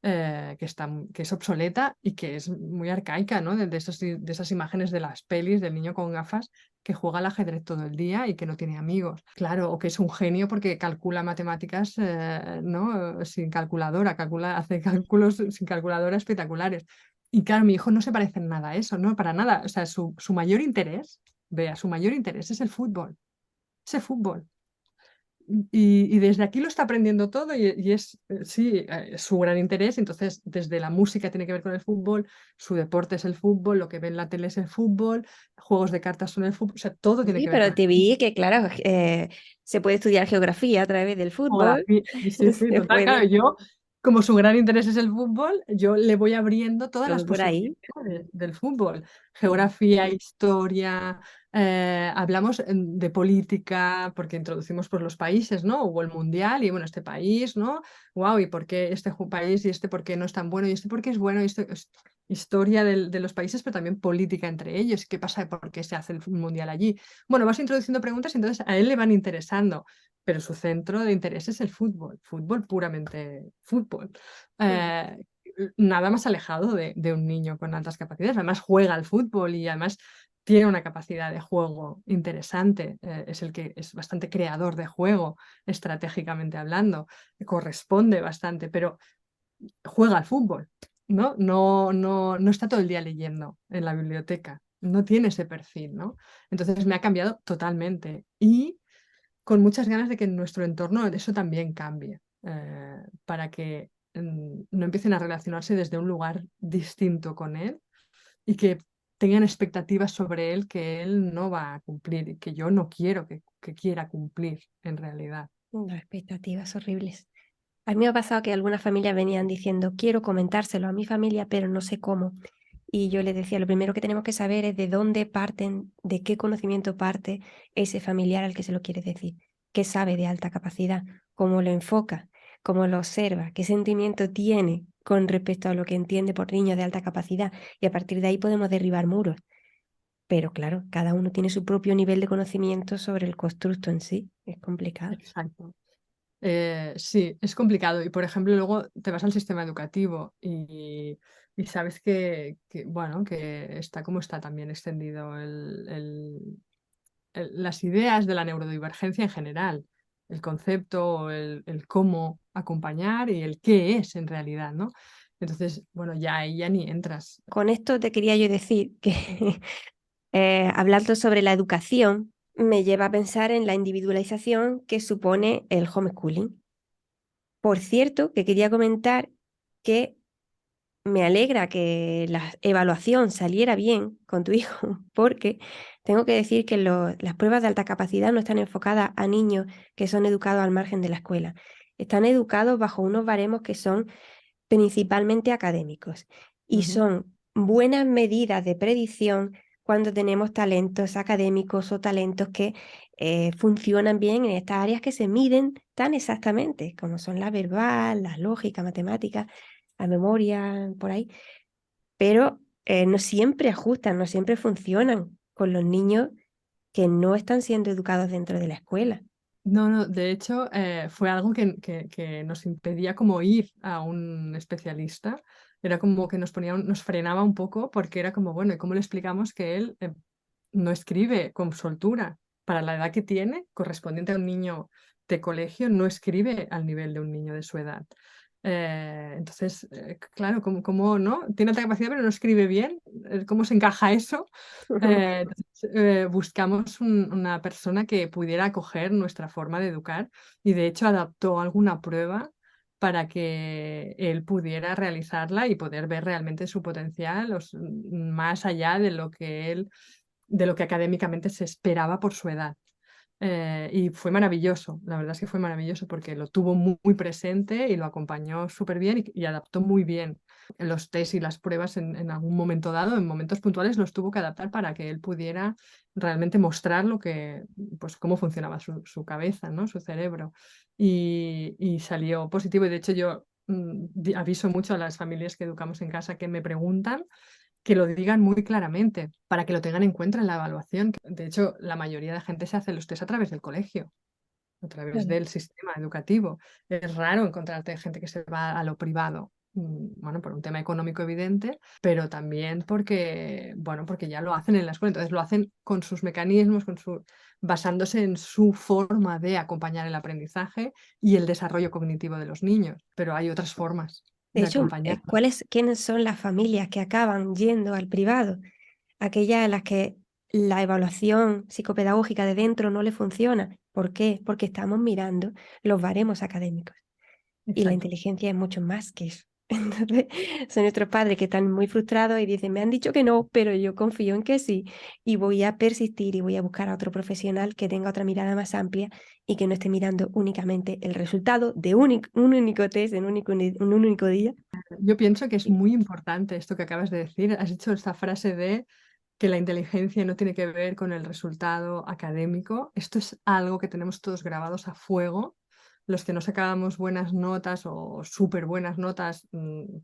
que es obsoleta y que es muy arcaica, ¿no? De esas imágenes de las pelis del niño con gafas que juega al ajedrez todo el día y que no tiene amigos. Claro, o que es un genio porque calcula matemáticas, ¿no? Sin calculadora, hace cálculos sin calculadora espectaculares. Y claro, mi hijo no se parece en nada a eso, ¿no? Para nada. O sea, su mayor interés, vea, su mayor interés es el fútbol. Es el fútbol. Y desde aquí lo está aprendiendo todo y es, sí, su gran interés. Entonces, desde la música tiene que ver con el fútbol, su deporte es el fútbol, lo que ve en la tele es el fútbol, juegos de cartas son el fútbol, o sea, todo tiene Sí, que ver con pero el te fútbol. vi que, claro, se puede estudiar geografía a través del fútbol, Geografía, sí, sí, sí, se total, claro, puede, yo, como su gran interés es el fútbol, yo le voy abriendo todas las todo por ahí. posibilidades del fútbol. Sí. Geografía, historia, hablamos de política, porque introducimos por los países, ¿no? Hubo el mundial y bueno, este país, ¿no? Wow, ¿y por qué este país y este por qué no es tan bueno y este por qué es bueno? Y esto es historia de los países, pero también política entre ellos. ¿Qué pasa? ¿Por qué se hace el mundial allí? Bueno, vas introduciendo preguntas y entonces a él le van interesando, pero su centro de interés es el fútbol, fútbol puramente fútbol. Mm. Eh, Nada más alejado de un niño con altas capacidades. Además juega al fútbol y además tiene una capacidad de juego interesante. Es el que es bastante creador de juego, estratégicamente hablando. Corresponde bastante, pero juega al fútbol, ¿no? No está todo el día leyendo en la biblioteca. No tiene ese perfil, ¿no? Entonces me ha cambiado totalmente. Y con muchas ganas de que en nuestro entorno eso también cambie, para que no empiecen a relacionarse desde un lugar distinto con él y que tengan expectativas sobre él que él no va a cumplir y que yo no quiero que quiera cumplir en realidad. Las expectativas horribles. A mí me ha pasado que algunas familias venían diciendo, quiero comentárselo a mi familia, pero no sé cómo. Y yo les decía, lo primero que tenemos que saber es de dónde parten, de qué conocimiento parte ese familiar al que se lo quiere decir, qué sabe de alta capacidad, cómo lo enfoca, cómo lo observa, qué sentimiento tiene con respecto a lo que entiende por niños de alta capacidad. Y a partir de ahí podemos derribar muros. Pero claro, cada uno tiene su propio nivel de conocimiento sobre el constructo en sí. Es complicado. Exacto. Sí, es complicado. Y por ejemplo, luego te vas al sistema educativo y sabes bueno, que está como está también extendido las ideas de la neurodivergencia en general, el concepto, el cómo acompañar y el qué es en realidad, ¿no? Entonces, bueno, ya ahí ya ni entras. Con esto te quería yo decir que hablando sobre la educación me lleva a pensar en la individualización que supone el homeschooling. Por cierto, que quería comentar que me alegra que la evaluación saliera bien con tu hijo, porque tengo que decir que las pruebas de alta capacidad no están enfocadas a niños que son educados al margen de la escuela. Están educados bajo unos baremos que son principalmente académicos y Ujú. son buenas medidas de predicción cuando tenemos talentos académicos o talentos que funcionan bien en estas áreas que se miden tan exactamente, como son la verbal, la lógica, matemática, la memoria, por ahí, pero no siempre ajustan, no siempre funcionan con los niños que no están siendo educados dentro de la escuela. No, no, de hecho, fue algo que nos impedía como ir a un especialista. Era como que nos frenaba un poco porque era como, bueno, ¿y cómo le explicamos que él no escribe con soltura para la edad que tiene, correspondiente a un niño de colegio, no escribe al nivel de un niño de su edad? Entonces, claro, ¿cómo no? Tiene otra capacidad, pero no escribe bien. ¿Cómo se encaja eso? Entonces, buscamos una persona que pudiera acoger nuestra forma de educar y de hecho adaptó alguna prueba para que él pudiera realizarla y poder ver realmente su potencial más allá de lo que de lo que académicamente se esperaba por su edad. Y fue maravilloso, la verdad es que fue maravilloso porque lo tuvo muy presente y lo acompañó súper bien y adaptó muy bien. Los test y las pruebas en algún momento dado, en momentos puntuales, los tuvo que adaptar para que él pudiera realmente mostrar lo que, pues cómo funcionaba su cabeza, ¿no? Su cerebro. Y salió positivo. Y de hecho yo aviso mucho a las familias que educamos en casa que me preguntan que lo digan muy claramente para que lo tengan en cuenta en la evaluación. De hecho, la mayoría de gente se hace los test a través del colegio, a través Claro. del sistema educativo. Es raro encontrarte gente que se va a lo privado. Bueno, por un tema económico evidente, pero también porque, bueno, porque ya lo hacen en la escuela, entonces lo hacen con sus mecanismos, basándose en su forma de acompañar el aprendizaje y el desarrollo cognitivo de los niños, pero hay otras formas De de hecho, acompañar. ¿quiénes son las familias que acaban yendo al privado? Aquellas en las que la evaluación psicopedagógica de dentro no le funciona. ¿Por qué? Porque estamos mirando los baremos académicos. Y la Exacto. inteligencia es mucho más que eso. Entonces, son nuestros padres que están muy frustrados y dicen, me han dicho que no, pero yo confío en que sí. Y voy a persistir y voy a buscar a otro profesional que tenga otra mirada más amplia y que no esté mirando únicamente el resultado de un único test en un único día. Yo pienso que es Y, muy importante esto que acabas de decir. Has dicho esta frase de que la inteligencia no tiene que ver con el resultado académico. Esto es algo que tenemos todos grabados a fuego. Los que no sacábamos buenas notas o súper buenas notas,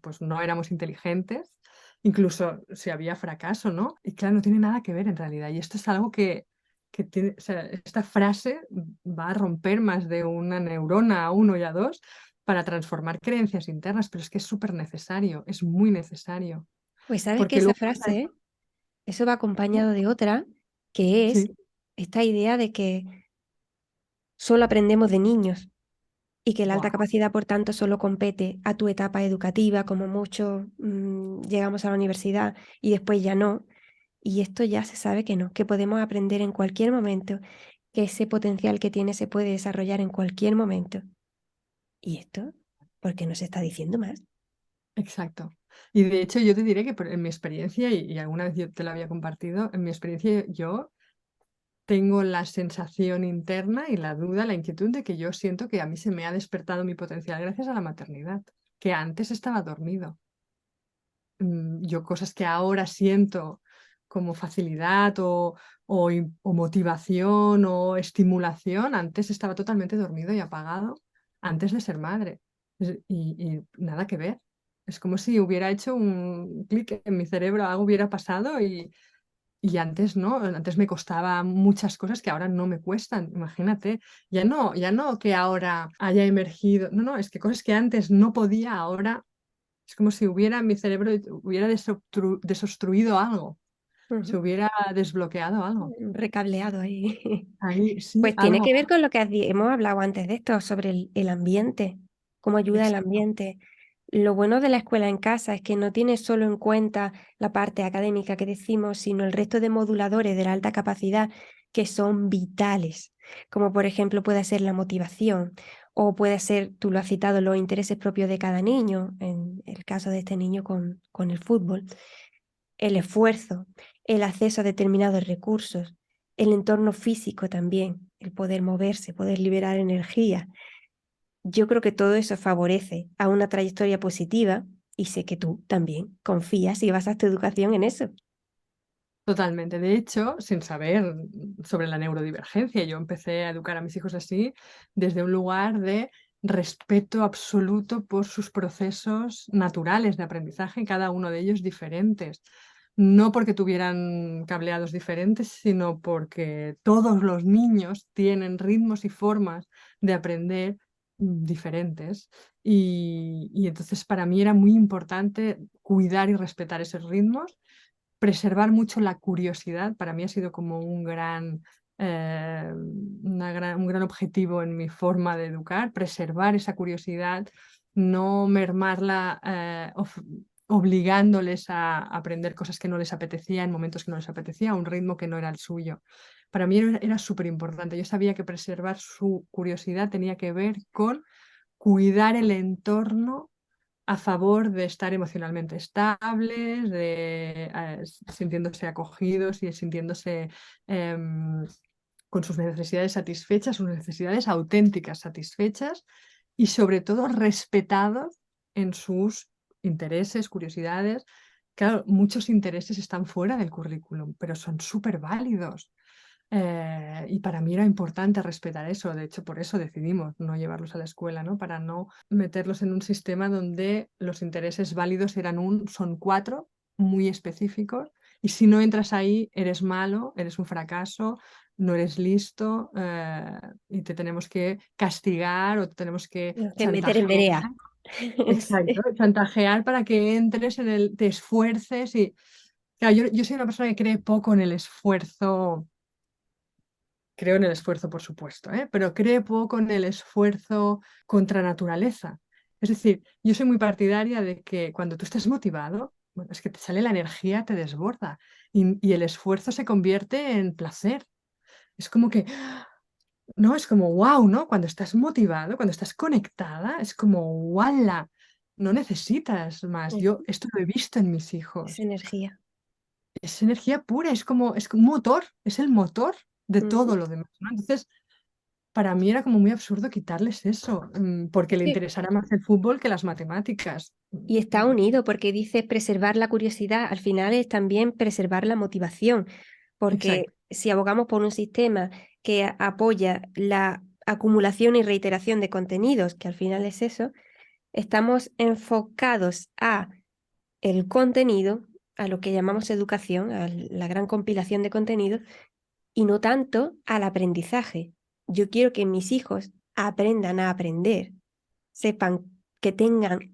pues no éramos inteligentes, incluso si había fracaso, ¿no? Y claro, no tiene nada que ver en realidad. Y esto es algo que tiene, o sea, esta frase va a romper más de una neurona a uno y a dos para transformar creencias internas, pero es que es súper necesario, es muy necesario. pues sabes que Porque esa luego, frase, eso va acompañado de otra, que es sí, esta idea de que solo aprendemos de niños y que la alta wow, capacidad, por tanto, solo compete a tu etapa educativa, como mucho llegamos a la universidad y después ya no. Y esto ya se sabe que no, que podemos aprender en cualquier momento, que ese potencial que tiene se puede desarrollar en cualquier momento. ¿Y esto? ¿Por qué no se está diciendo más? exacto. Y de hecho yo te diré que en mi experiencia, y alguna vez yo te lo había compartido, en mi experiencia yo tengo la sensación interna y la duda, la inquietud de que yo siento que a mí se me ha despertado mi potencial gracias a la maternidad, que antes estaba dormido. Yo cosas que ahora siento como facilidad o motivación o estimulación, antes estaba totalmente dormido y apagado antes de ser madre. Y nada que ver. Es como si hubiera hecho un clic en mi cerebro, algo hubiera pasado y antes no, antes me costaba muchas cosas que ahora no me cuestan. Imagínate, ya no que ahora haya emergido, no, no, es que cosas que antes no podía, ahora es como si hubiera mi cerebro hubiera desobstruido algo, se Ujú. hubiera desbloqueado algo. Recableado ahí. Ahí sí, Pues tiene algo. que ver con lo que hemos hablado antes de esto, sobre el ambiente, cómo ayuda el Exacto, ambiente. Lo bueno de la escuela en casa es que no tiene solo en cuenta la parte académica que decimos, sino el resto de moduladores de la alta capacidad que son vitales, como por ejemplo puede ser la motivación o puede ser, tú lo has citado, los intereses propios de cada niño, en el caso de este niño con el fútbol, el esfuerzo, el acceso a determinados recursos, el entorno físico también, el poder moverse, poder liberar energía. Yo creo que todo eso favorece a una trayectoria positiva y sé que tú también confías y basas tu educación en eso. totalmente. De hecho, sin saber sobre la neurodivergencia, yo empecé a educar a mis hijos así, desde un lugar de respeto absoluto por sus procesos naturales de aprendizaje, cada uno de ellos diferentes. No porque tuvieran cableados diferentes, sino porque todos los niños tienen ritmos y formas de aprender diferentes. Y entonces para mí era muy importante cuidar y respetar esos ritmos, preservar mucho la curiosidad. Para mí ha sido como un gran objetivo en mi forma de educar, preservar esa curiosidad, no mermarla obligándoles a aprender cosas que no les apetecía en momentos que no les apetecía, a un ritmo que no era el suyo. Para mí era súper importante. Yo sabía que preservar su curiosidad tenía que ver con cuidar el entorno a favor de estar emocionalmente estables, sintiéndose acogidos y sintiéndose em, con sus necesidades satisfechas, sus necesidades auténticas satisfechas y sobre todo respetados en sus intereses, curiosidades. Claro, muchos intereses están fuera del currículum, pero son súper válidos. Y para mí era importante respetar eso. De hecho, por eso decidimos no llevarlos a la escuela, ¿no? Para no meterlos en un sistema donde los intereses válidos son 4 muy específicos, y si no entras ahí, eres malo, eres un fracaso, no eres listo, y te tenemos que castigar o te tenemos que Que meter en chantajear. verea. Exacto, Sí. chantajear para que entres te esfuerces y... Claro, yo soy una persona que cree poco en el esfuerzo. Creo en el esfuerzo, por supuesto, ¿eh? Pero creo poco en el esfuerzo contra naturaleza. Es decir, yo soy muy partidaria de que cuando tú estás motivado, bueno, es que te sale la energía, te desborda, y el esfuerzo se convierte en placer. Es como que, no, es como wow, ¿no? Cuando estás motivado, cuando estás conectada, es como ¡wala! No necesitas más. Yo esto lo he visto en mis Es hijos. energía. Es energía pura, es como un motor, es el motor de Ujú. todo lo demás, ¿no? Entonces, para mí era como muy absurdo quitarles eso, porque le Sí. interesara más el fútbol que las matemáticas. Y está unido porque dice preservar la curiosidad, al final es también preservar la motivación, porque Exacto, si abogamos por un sistema que apoya la acumulación y reiteración de contenidos, que al final es eso, estamos enfocados a el contenido, a lo que llamamos educación, a la gran compilación de contenidos, y no tanto al aprendizaje. Yo quiero que mis hijos aprendan a aprender, sepan que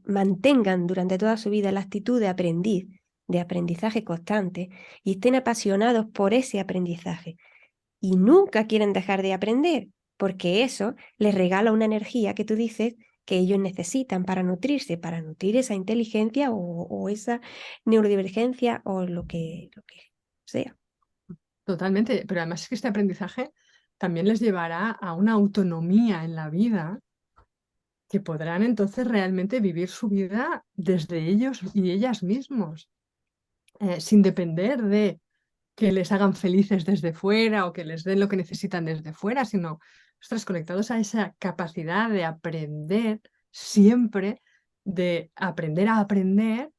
mantengan durante toda su vida la actitud de aprendiz, de aprendizaje constante, y estén apasionados por ese aprendizaje. Y nunca quieren dejar de aprender, porque eso les regala una energía que tú dices que ellos necesitan para nutrirse, para nutrir esa inteligencia o esa neurodivergencia o lo que sea. totalmente. Pero además es que este aprendizaje también les llevará a una autonomía en la vida, que podrán entonces realmente vivir su vida desde ellos y ellas mismos, sin depender de que les hagan felices desde fuera o que les den lo que necesitan desde fuera, sino, ostras, conectados a esa capacidad de aprender siempre, de aprender a aprender.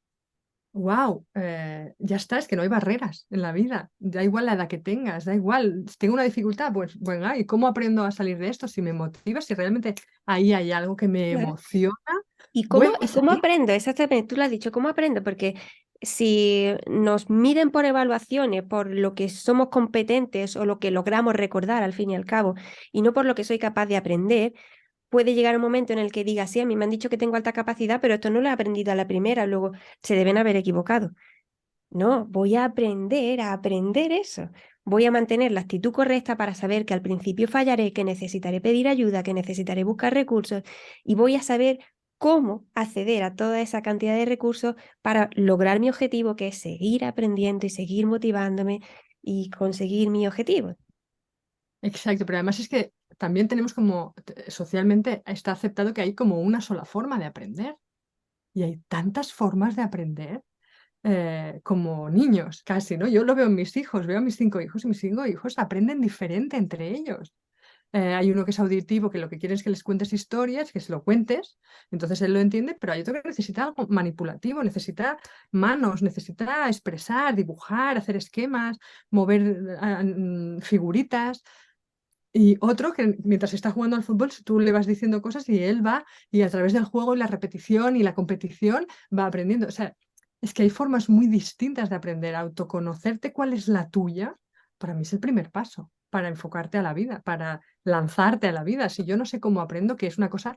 Wow, ya está, es que no hay barreras en la vida, da igual la edad que tengas, da igual, si tengo una dificultad, pues venga, ¿y cómo aprendo a salir de esto? Si me motiva, si realmente ahí hay algo que me Claro. emociona, ¿Y voy cómo, a y cómo seguir. aprendo? Exactamente, tú lo has dicho, ¿cómo aprendo? Porque si nos miden por evaluaciones, por lo que somos competentes o lo que logramos recordar al fin y al cabo, y no por lo que soy capaz de aprender, puede llegar un momento en el que diga, sí, a mí me han dicho que tengo alta capacidad, pero esto no lo he aprendido a la primera, luego se deben haber equivocado. No, voy a aprender eso. Voy a mantener la actitud correcta para saber que al principio fallaré, que necesitaré pedir ayuda, que necesitaré buscar recursos y voy a saber cómo acceder a toda esa cantidad de recursos para lograr mi objetivo, que es seguir aprendiendo y seguir motivándome y conseguir mi objetivo. Exacto, pero además es que también tenemos como, socialmente está aceptado que hay como una sola forma de aprender, y hay tantas formas de aprender, como niños, casi, ¿no? Yo lo veo en mis hijos, veo a mis 5 hijos y mis 5 hijos aprenden diferente entre ellos. Hay uno que es auditivo, que lo que quiere es que les cuentes historias, que se lo cuentes, entonces él lo entiende, pero hay otro que necesita algo manipulativo, necesita manos, necesita expresar, dibujar, hacer esquemas, mover figuritas. Y otro que mientras está jugando al fútbol, tú le vas diciendo cosas y él va, y a través del juego y la repetición y la competición va aprendiendo. O sea, es que hay formas muy distintas de aprender. Autoconocerte cuál es la tuya, para mí es el primer paso para enfocarte a la vida, para lanzarte a la vida. Si yo no sé cómo aprendo, que es una cosa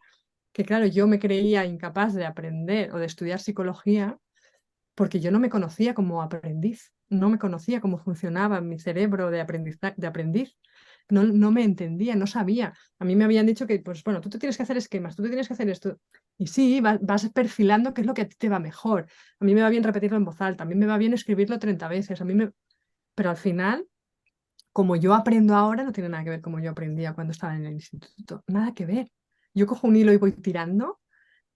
que, claro, yo me creía incapaz de aprender o de estudiar psicología porque yo no me conocía como aprendiz, no me conocía cómo funcionaba mi cerebro de aprendiz. No, no me entendía, no sabía. A mí me habían dicho que, pues bueno, tú te tienes que hacer esquemas, tú te tienes que hacer esto. Y sí, vas perfilando qué es lo que a ti te va mejor. A mí me va bien repetirlo en voz alta, a mí me va bien escribirlo 30 veces, pero al final, como yo aprendo ahora, no tiene nada que ver como yo aprendía cuando estaba en el instituto. Nada que ver. Yo cojo un hilo y voy tirando,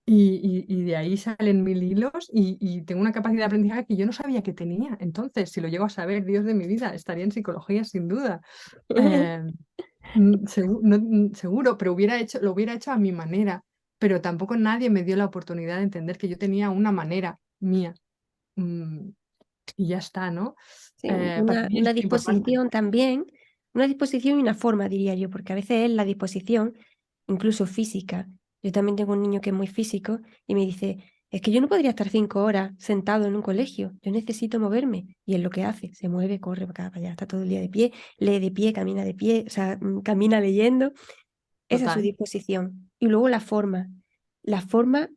y de ahí salen 1000 hilos, y tengo una capacidad de aprendizaje que yo no sabía que tenía. Entonces, si lo llego a saber, Dios de mi vida, estaría en psicología sin duda. Eh, seguro, pero lo hubiera hecho a mi manera. pero tampoco nadie me dio la oportunidad de entender que yo tenía una manera mía. mm, y ya está, ¿no? Sí, Para mí es una muy importante. disposición también, una disposición y una forma, diría yo, porque a veces es la disposición, incluso física. Yo también tengo un niño que es muy físico y me dice, es que yo no podría estar 5 horas sentado en un colegio, yo necesito moverme. Y es lo que hace, se mueve, corre para acá, para allá, está todo el día de pie, lee de pie, camina de pie, o sea, camina leyendo. Esa es su Total. disposición. Y luego la forma. La forma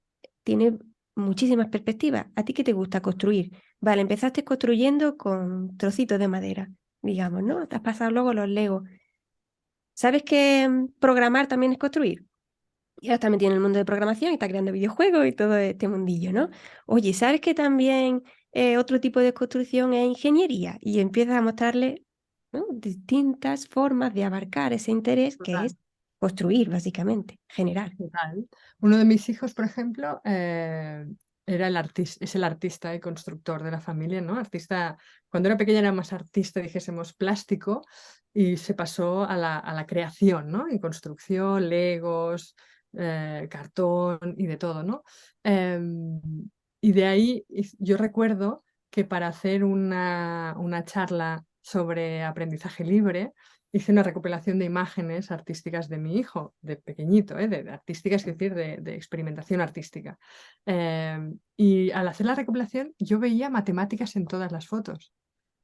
tiene muchísimas perspectivas. ¿A ti qué te gusta construir? Vale, empezaste construyendo con trocitos de madera, digamos, ¿no? Te has pasado luego los Legos. ¿Sabes que programar también es construir? Y ahora está metido en el mundo de programación y está creando videojuegos y todo este mundillo, ¿no? Oye, ¿sabes que también otro tipo de construcción es ingeniería? Y empiezas a mostrarle, ¿no?, distintas formas de abarcar ese interés que Total. es construir, básicamente, generar. Total. Uno de mis hijos, por ejemplo, era es el artista y constructor de la familia, ¿no? Artista, cuando era pequeña era más artista, dijésemos, plástico, y se pasó a la creación, ¿no? En construcción, legos, cartón y de todo, ¿no? Em, y de ahí yo recuerdo que para hacer una charla sobre aprendizaje libre, hice una recopilación de imágenes artísticas de mi hijo, de pequeñito, de artísticas, es decir, de experimentación artística. Y al hacer la recopilación yo veía matemáticas en todas las fotos,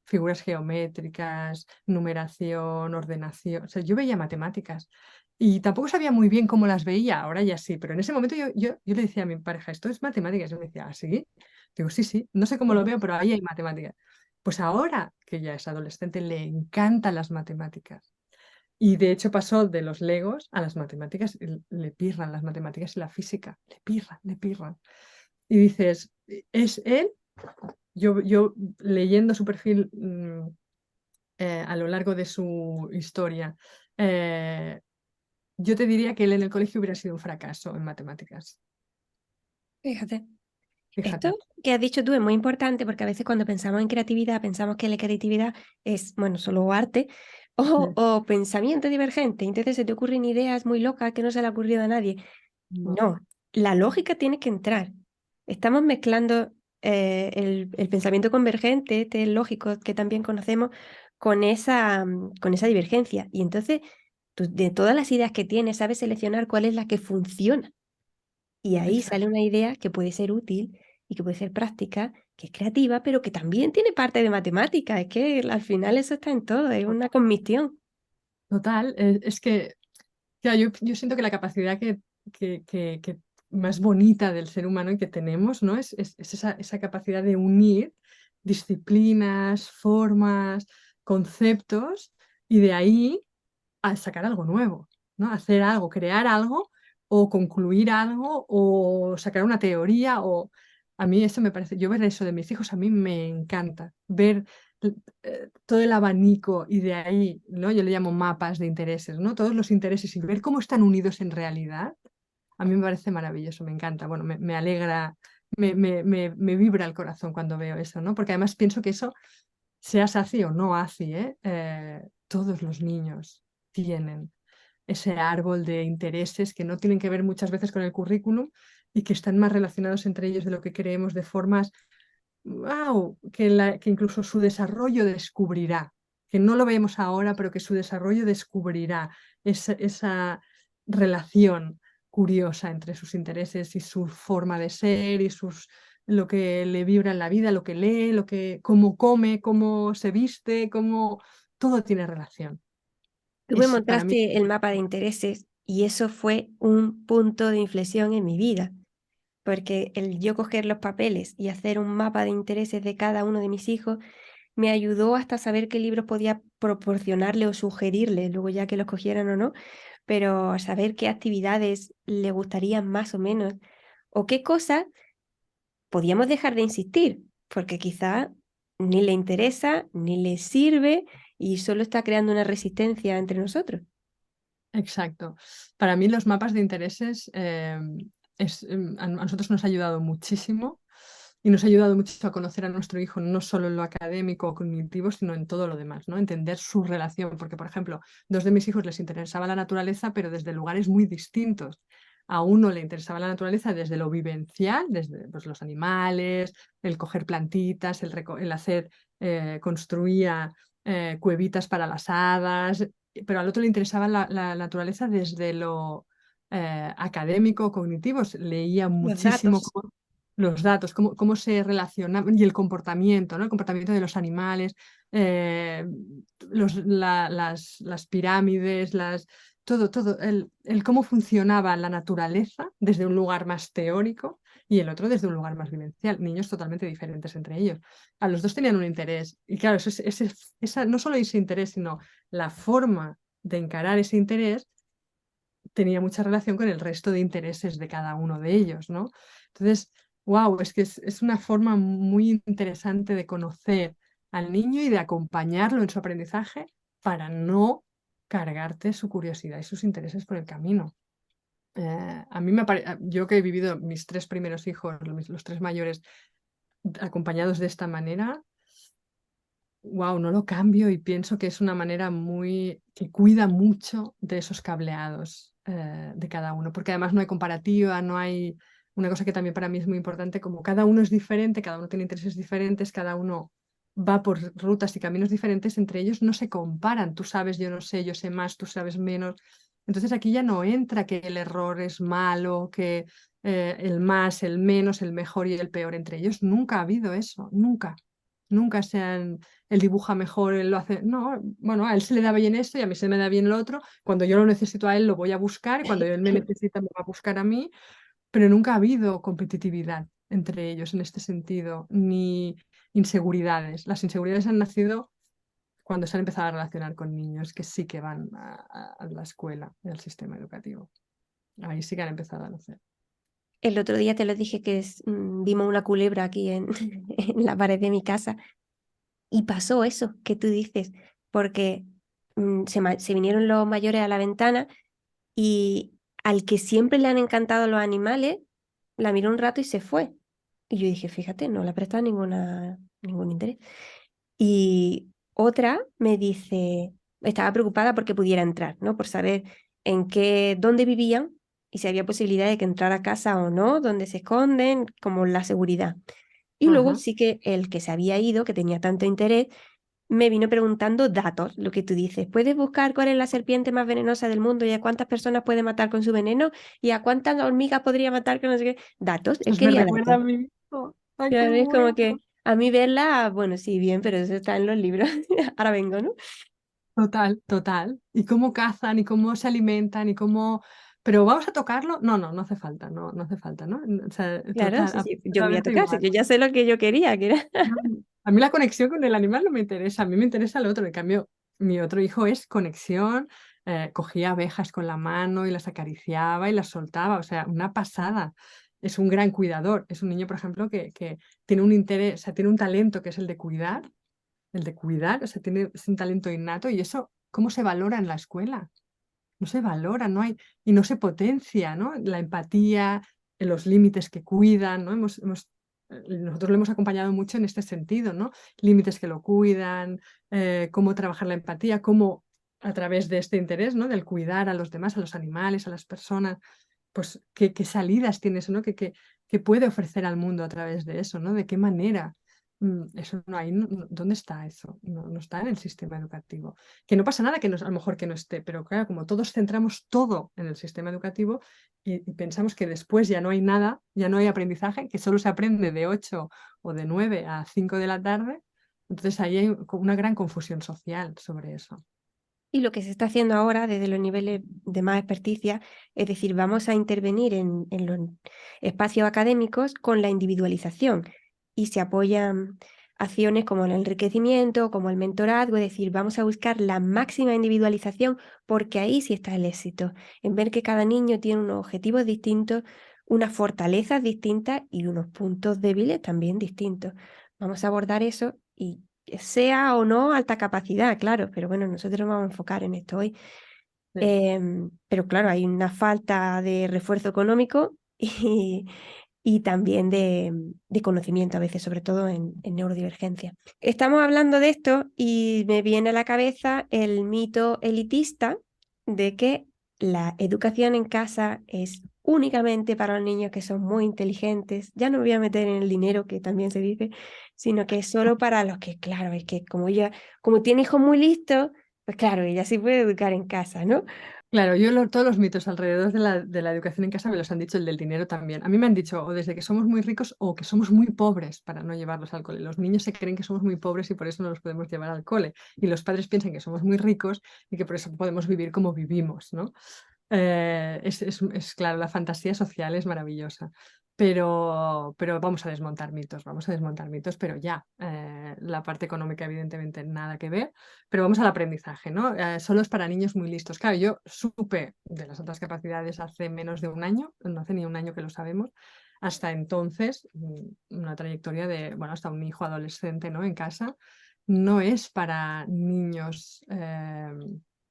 figuras geométricas, numeración, ordenación, o sea, yo veía matemáticas. Y tampoco sabía muy bien cómo las veía, ahora ya sí, pero en ese momento yo le decía a mi pareja, esto es matemáticas, y me decía, ¿ah, sí? Digo, sí, sí, no sé cómo lo veo, pero ahí hay matemáticas. Pues ahora que ya es adolescente, le encantan las matemáticas. Y de hecho pasó de los Legos a las matemáticas, y le pirran las matemáticas y la física, le pirran, le pirran. Y dices, ¿es él? Yo leyendo su perfil a lo largo de su historia, eh, yo te diría que él en el colegio hubiera sido un fracaso en matemáticas. Fíjate. Esto Fíjate. que has dicho tú es muy importante porque a veces cuando pensamos en creatividad, pensamos que la creatividad es, bueno, solo arte o pensamiento divergente. Entonces se te ocurren ideas muy locas que no se le ha ocurrido a nadie. No, No, la lógica tiene que entrar. Estamos mezclando el pensamiento convergente, este lógico que también conocemos, con esa divergencia. Y entonces, tú, de todas las ideas que tienes, sabes seleccionar cuál es la que funciona. Y ahí sale exacto. una idea que puede ser útil y que puede ser práctica, que es creativa, pero que también tiene parte de matemática. Es que al final eso está en todo, es una comisión. Total, es que claro, yo siento que la capacidad que más bonita del ser humano y que tenemos, ¿no? Es esa capacidad de unir disciplinas, formas, conceptos y de ahí a sacar algo nuevo, ¿no? Hacer algo, crear algo o concluir algo o sacar una teoría o a mí eso me parece, yo ver eso de mis hijos a mí me encanta, ver todo el abanico y de ahí, ¿no? Yo le llamo mapas de intereses, ¿no? Todos los intereses y ver cómo están unidos en realidad, a mí me parece maravilloso, me encanta, bueno, me alegra, me vibra el corazón cuando veo eso, ¿no? Porque además pienso que eso, seas así o no así, todos los niños tienen ese árbol de intereses que no tienen que ver muchas veces con el currículum y que están más relacionados entre ellos de lo que creemos de formas wow, que incluso su desarrollo descubrirá, que no lo vemos ahora, pero que su desarrollo descubrirá esa relación curiosa entre sus intereses y su forma de ser y lo que le vibra en la vida, lo que lee, cómo come, cómo se viste, todo tiene relación. Tú me Para mí, mostraste el mapa de intereses y eso fue un punto de inflexión en mi vida, porque el yo coger los papeles y hacer un mapa de intereses de cada uno de mis hijos me ayudó hasta saber qué libros podía proporcionarle o sugerirle, luego ya que los cogieran o no, pero saber qué actividades le gustarían más o menos, o qué cosas podíamos dejar de insistir, porque quizá ni le interesa, ni le sirve y solo está creando una resistencia entre nosotros. exacto. Para mí los mapas de intereses a nosotros nos ha ayudado muchísimo y nos ha ayudado mucho a conocer a nuestro hijo, no solo en lo académico o cognitivo, sino en todo lo demás, ¿no? Entender su relación, porque, por ejemplo, dos de mis hijos les interesaba la naturaleza, pero desde lugares muy distintos. A uno le interesaba la naturaleza desde lo vivencial, desde pues, los animales, el coger plantitas, el hacer, construía cuevitas para las hadas, pero al otro le interesaba la naturaleza desde lo académico, cognitivo. Leía Los muchísimo datos. los datos, cómo se relacionaban y el comportamiento, ¿no? El comportamiento de los animales, eh, las pirámides, todo, el cómo funcionaba la naturaleza desde un lugar más teórico y el otro desde un lugar más vivencial. Niños totalmente diferentes entre ellos. A los dos tenían un interés. Y claro, no solo ese interés, sino la forma de encarar ese interés tenía mucha relación con el resto de intereses de cada uno de ellos, ¿no? Entonces, wow, es que es una forma muy interesante de conocer al niño y de acompañarlo en su aprendizaje para no cargarte su curiosidad y sus intereses por el camino. A mí yo que he vivido mis 3 primeros hijos, los 3 mayores, acompañados de esta manera, wow, no lo cambio y pienso que es una manera que cuida mucho de esos cableados de cada uno, porque además no hay comparativa, no hay una cosa que también para mí es muy importante, como cada uno es diferente, cada uno tiene intereses diferentes, cada uno va por rutas y caminos diferentes, entre ellos no se comparan, tú sabes, yo no sé, yo sé más, tú sabes menos. Entonces aquí ya no entra que el error es malo, que el más, el menos, el mejor y el peor entre ellos. Nunca ha habido eso, nunca. Nunca se han él dibuja mejor, él lo hace. No, bueno, a él se le da bien esto y a mí se me da bien lo otro. Cuando yo lo necesito a él, lo voy a buscar, y cuando él me necesita, me va a buscar a mí, pero nunca ha habido competitividad entre ellos en este sentido, ni inseguridades. Las inseguridades han nacido cuando se han empezado a relacionar con niños que sí que van a la escuela, al sistema educativo. Ahí sí que han empezado a nacer. El otro día te lo dije que vimos una culebra aquí en la pared de mi casa y pasó eso que tú dices, porque se vinieron los mayores a la ventana y al que siempre le han encantado los animales, la miró un rato y se fue. Y yo dije, fíjate, no le ha prestado ningún interés. Y otra me dice, estaba preocupada porque pudiera entrar, ¿no? Por saber dónde vivían y si había posibilidad de que entrara a casa o no, dónde se esconden, como la seguridad. Y luego Ajá. sí que el que se había ido, que tenía tanto interés, me vino preguntando datos, lo que tú dices. ¿Puedes buscar cuál es la serpiente más venenosa del mundo y a cuántas personas puede matar con su veneno y a cuántas hormigas podría matar con no sé qué? Datos, él Pues me quería recuerda datos. a mi hijo. Ay, qué Claro, es como bueno. que a mí verla, bueno, sí, bien, pero eso está en los libros. Ahora vengo, ¿no? Total, total. Y cómo cazan y cómo se alimentan y cómo... Pero vamos a tocarlo. No, no, no hace falta, no hace falta, ¿no? O sea, Claro, total, sí, sí. Yo voy a absolutamente tocar, sí, igual. yo ya sé lo que yo quería, que era. No, a mí la conexión con el animal no me interesa, a mí me interesa el otro. En cambio, mi otro hijo es conexión, cogía abejas con la mano y las acariciaba y las soltaba, o sea, una pasada. Es un gran cuidador. Es un niño, por ejemplo, que tiene un interés, o sea, tiene un talento que es el de cuidar, o sea, es un talento innato y eso, ¿cómo se valora en la escuela? No se valora, no hay, y no se potencia, ¿no? La empatía, los límites que cuidan, ¿no? Nosotros lo hemos acompañado mucho en este sentido, ¿no? Límites que lo cuidan, cómo trabajar la empatía, cómo a través de este interés, ¿no? Del cuidar a los demás, a los animales, a las personas, pues qué salidas tiene eso, ¿no? ¿Qué puede ofrecer al mundo a través de eso, ¿no? ¿De qué manera? Eso no hay, ¿dónde está eso? No está en el sistema educativo. Que no pasa nada que a lo mejor que no esté, pero claro, como todos centramos todo en el sistema educativo y pensamos que después ya no hay nada, ya no hay aprendizaje, que solo se aprende de 8 o de 9 a 5 de la tarde, entonces ahí hay una gran confusión social sobre eso. Y lo que se está haciendo ahora desde los niveles de más experticia, es decir, vamos a intervenir en los espacios académicos con la individualización y se apoyan acciones como el enriquecimiento, como el mentorazgo, es decir, vamos a buscar la máxima individualización porque ahí sí está el éxito, en ver que cada niño tiene unos objetivos distintos, unas fortalezas distintas y unos puntos débiles también distintos. Vamos a abordar eso y sea o no alta capacidad, claro, pero bueno, nosotros nos vamos a enfocar en esto hoy. Sí, Pero claro, hay una falta de refuerzo económico y también de conocimiento a veces, sobre todo en neurodivergencia. Estamos hablando de esto y me viene a la cabeza el mito elitista de que la educación en casa es únicamente para los niños que son muy inteligentes. Ya no me voy a meter en el dinero, que también se dice, sino que es solo para los que, claro, es que como ella, como tiene hijos muy listos, pues claro, ella sí puede educar en casa, ¿no? Claro, todos los mitos alrededor de la educación en casa me los han dicho, el del dinero también. A mí me han dicho o desde que somos muy ricos o que somos muy pobres para no llevarlos al cole. Los niños se creen que somos muy pobres y por eso no los podemos llevar al cole. Y los padres piensan que somos muy ricos y que por eso podemos vivir como vivimos, ¿no? Claro, la fantasía social es maravillosa, pero vamos a desmontar mitos, pero ya, la parte económica evidentemente nada que ver, pero vamos al aprendizaje, ¿no? Solo es para niños muy listos. Claro, yo supe de las otras capacidades hace menos de un año, no hace ni un año que lo sabemos, hasta entonces, una trayectoria de, bueno, hasta un hijo adolescente, ¿no? En casa, no es para niños